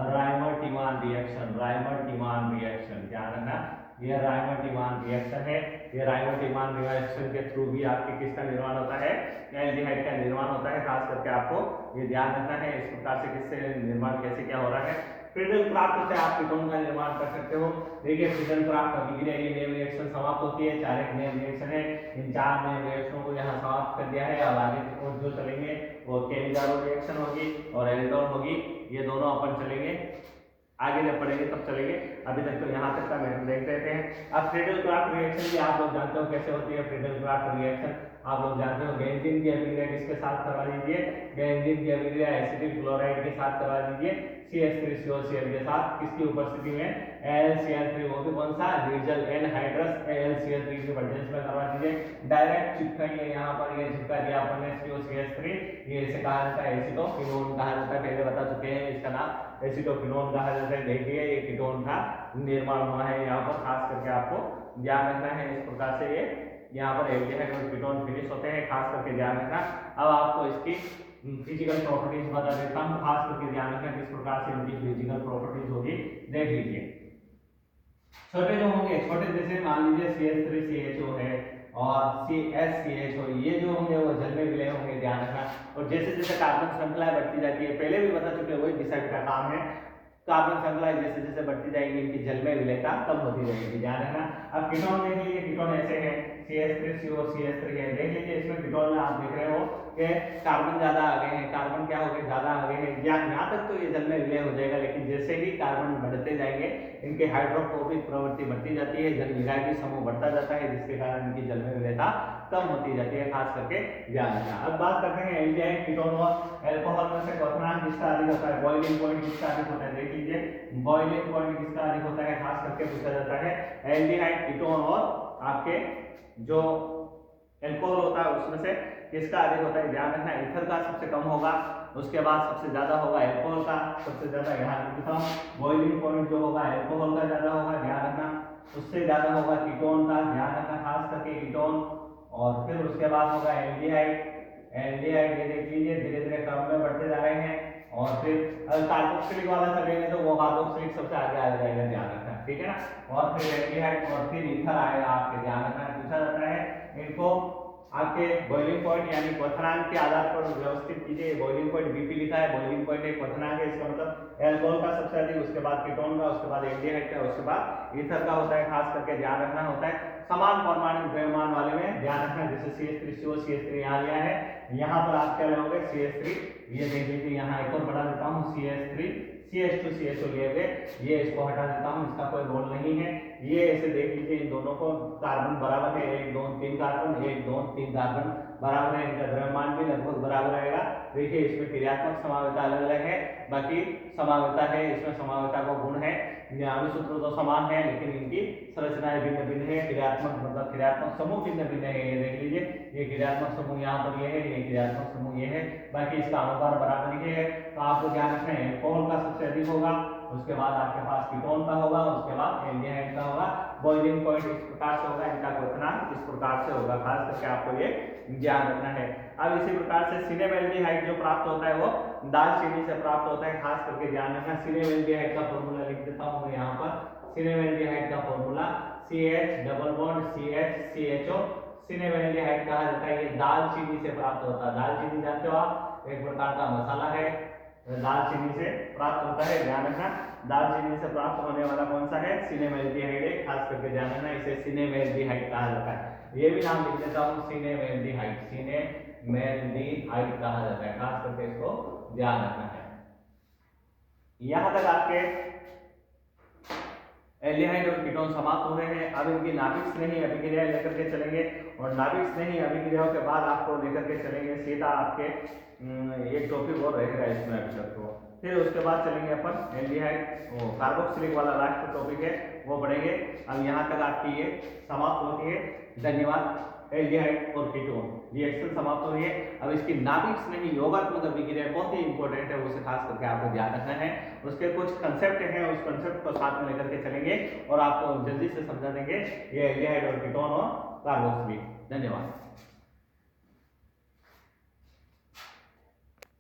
राइमर-टिमान रिएक्शन, राइमर-टिमान रिएक्शन, ध्यान रखना, ये राइमर-टिमान रिएक्शन है। ये राइमर-टिमान रिएक्शन के थ्रू भी आपके किसका निर्माण होता है, एल्डिहाइड का निर्माण होता है। खास करके आपको ये ध्यान रखना है इस प्रकार से किससे निर्माण कैसे क्या हो रहा है। फ्रीडल-क्राफ्ट से आप कीटोन का निर्माण कर सकते हो। देखिए फ्रीडल-क्राफ्ट अभिक्रिया ये नेम रिएक्शन समाप्त होती है, 4 एक नेम रिएक्शन है, इन 4 नेम रिएक्शनों को यहाँ समाप्त कर दिया है। अब आगे जो चलेंगे वो केलिजारो रिएक्शन होगी और एल्डोन होगी, ये दोनों अपन चलेंगे आगे जब पढ़ेंगे तब चलेंगे, अभी तक तो यहाँ तक का हम देख रहे थे। अब फ्रीडल क्राफ्ट रिएक्शन भी आप लोग जानते हो कैसे होती है। फ्रीडल क्राफ्ट रिएक्शन आप लोग जानते हो, बेंजीन की अभिक्रिया किसके साथ करवा दीजिए, बेंजीन की अभिक्रिया एसिटिक क्लोराइड के साथ करवा दीजिए CH3COCl के साथ, किसकी उपस्थिति में, AlCl3, वो भी कौन सा, निर्जल एनहाइड्रस AlCl3 के प्रेजेंस में करवा दीजिए। डायरेक्ट चिपकाएंगे यहाँ पर, ये चिपका दिया अपन ने COCH3, ये इसे कहा जाता है एसीटोक्विनोन कहा जाता है, पहले बता चुके हैं इसका नाम एसीटोक्विनोन कहा जाता है। देखिए ये कीटोन का निर्माण हुआ है यहाँ पर, खास करके आपको ध्यान रखना है। इस प्रकार से ये यहाँ पर एल्डिहाइड और कीटोन फिनिश होते हैं, खास करके ध्यान रखना। अब आपको इसकी फिजिकल प्रॉपर्टीज बता देता हूँ, खास करके ध्यान रखना किस प्रकार से इनकी फिजिकल प्रॉपर्टीज होगी, देख लीजिए। छोटे जो होंगे, छोटे जैसे मान लीजिए CH3CHO है और CSCHO, ये जो होंगे वो जल में विलय होंगे, ध्यान रखना। और जैसे जैसे कार्बन श्रृंखलाएं बढ़ती जाती है, पहले भी बता चुके वही डिसाइड का काम है, कार्बन श्रृंखलाएं जैसे जैसे बढ़ती जाएंगी इनकी जल में विलयता कम होती जाएगी, ध्यान रखना। अब कीटोन देख लीजिए, कीटोन ऐसे है CH3COCH3 है, देख लीजिए इसमें कीटोन में आप देख रहे हो कि कार्बन ज्यादा आ गए हैं, कार्बन क्या हो गए, ज्यादा आ गए हैं। यहाँ तक तो ये जल में विलय हो जाएगा, लेकिन जैसे ही कार्बन बढ़ते जाएंगे इनके हाइड्रोफोबिक प्रवृत्ति बढ़ती जाती है, जल निकाय समूह बढ़ता जाता है, जिसके कारण इनकी जल में विलयता कम होती जाती है, खास करके ध्यान रखना। अब बात करते हैं एल्डिहाइड कीटोन और एल्कोहल में से क्वथनांक किसका अधिक होता है, बॉइलिंग पॉइंट किसका अधिक होता है, देख लीजिए बॉइलिंग पॉइंट किसका अधिक होता है, खास करके पूछा जाता है एल्डिहाइड कीटोन और आपके जो एल्कोहल होता है उसमें से किसका अधिक होता है, ध्यान रखना। ईथर का सबसे कम होगा, उसके बाद सबसे ज्यादा होगा एल्कोहल का, सबसे ज्यादा यहाँ लिखता हूँ, बॉइलिंग पॉइंट जो होगा एल्कोहल का ज्यादा होगा, ध्यान रखना। उससे ज्यादा होगा कीटोन का, ध्यान रखना, खास करके कीटोन। और फिर उसके बाद होगा एल्डिहाइड, एल्डिहाइड ये देख लीजिए धीरे धीरे क्रम में बढ़ते जा रहे हैं। और फिर अगर कार्बोक्सिलिक वाला चलेंगे तो वो कार्बोक्सिलिक सबसे आगे आ जाएगा, ध्यान रखना, ठीक है ना। और फिर एल्डिहाइड और फिर ईथर आएगा आपके, ध्यान रखना। पूछा जाता है इनको आपके बॉइलिंग पॉइंट यानी क्वथनांक के आधार पर व्यवस्थित कीजिए। बॉइलिंग पॉइंट BP लिखा है, बॉइलिंग पॉइंट एक क्वथनांक है, इसका मतलब एल्कोहल का सबसे अधिक, उसके बाद कीटोन का, उसके बाद एल्डिहाइड का, उसके बाद ईथर का होता है, खास करके ध्यान रखना होता है। समान परमाणु द्रव्यमान वाले में ध्यान रखना, जैसे CH3COCH3 यहाँ लिया है, यहाँ पर आप क्या लोगे CH3, ये देख लीजिए यहाँ एक और बढ़ा देता हूँ CH3 CH2CHO लिए हुए, ये इसको हटा देता हूँ, इसका कोई रोल नहीं है। ये ऐसे देख लीजिए इन दोनों को कार्बन बराबर है, 1 2 3 कार्बन, 1 2 3 कार्बन बराबर है, इनका द्रव्यमान भी लगभग बराबर आएगा। देखिए इसमें क्रियात्मक समावेता अलग अलग है, बाकी समावेता है, इसमें समावेता का गुण है, अणुसूत्र तो समान है लेकिन इनकी संरचनाएं भिन्न भिन्न है, क्रियात्मक मतलब क्रियात्मक समूह भिन्न भिन्न है। ये देख लीजिए ये क्रियात्मक समूह यहाँ पर ये है, ये क्रियात्मक समूह ये है, बाकी इसका अनुपात बराबर ही है। तो आपको ध्यान रखना है एल्कोहल का सबसे अधिक होगा, उसके बाद आपके पास कीटोन का होगा, उसके बाद एल्डिहाइड का होगा। बॉइलिंग पॉइंट इस प्रकार से होगा, इनका क्वथनांक इस प्रकार से होगा, खास करके आपको ये ध्यान रखना है। अब इसी प्रकार से सिनेमेल्डिहाइड जो प्राप्त होता है वो दालचीनी से प्राप्त होता है, खास करके ध्यान रखना। सिनेमेल्डिहाइड का फॉर्मूला लिख देता हूँ मैं यहाँ पर, सिनेमेल्डिहाइड का formula CH double bond CH CHO, सिनेमेल्डिहाइड कहा जाता है, ये दालचीनी से प्राप्त होता है। दालचीनी जानते हो आप, एक प्रकार का मसाला है, दालचीनी से प्राप्त होता है, ध्यान रखना। दालचीनी से प्राप्त होने वाला कौन सा है, सिनेमेल्डिहाइड है, खास करके ध्यान रखना, इसे सिनेमेल्डिहाइड कहा जाता है। ये भी नाम लिख देता हूँ सिनेमेल्डिहाइड, सिनेमेल्डिहाइड कहा जाता है, खास करके इसको ध्यान रखना है। यहां तक आपके एल्डिहाइड और कीटोन समाप्त हो रहे हैं। अब इनकी नाभिक स्नेही अभिक्रिया लेकर के चलेंगे, और नाभिक स्नेही अभिक्रियाओं के बाद आपको लेकर के चलेंगे सीधा आपके एक टॉपिक और रहेगा इसमें अभी तक तो। फिर उसके बाद चलेंगे अपन एल्डिहाइड, कार्बोक्सिलिक वाला लास्ट टॉपिक है वो पढ़ेंगे। अब यहाँ तक आपकी ये समाप्त होती है, धन्यवाद। एल्डिहाइड और कीटोन रिएक्शन समाप्त हो रही है। अब इसकी नाभिक स्नेही योगात्मक अभिक्रिया बहुत ही इंपॉर्टेंट है, उसे खास करके आपको ध्यान रखना है। उसके कुछ कंसेप्ट हैं, उस कंसेप्ट को साथ में लेकर के चलेंगे और आपको जल्दी से समझा देंगे ये एल्डिहाइड और कीटोन और कार्बोक्सिलिक। धन्यवाद।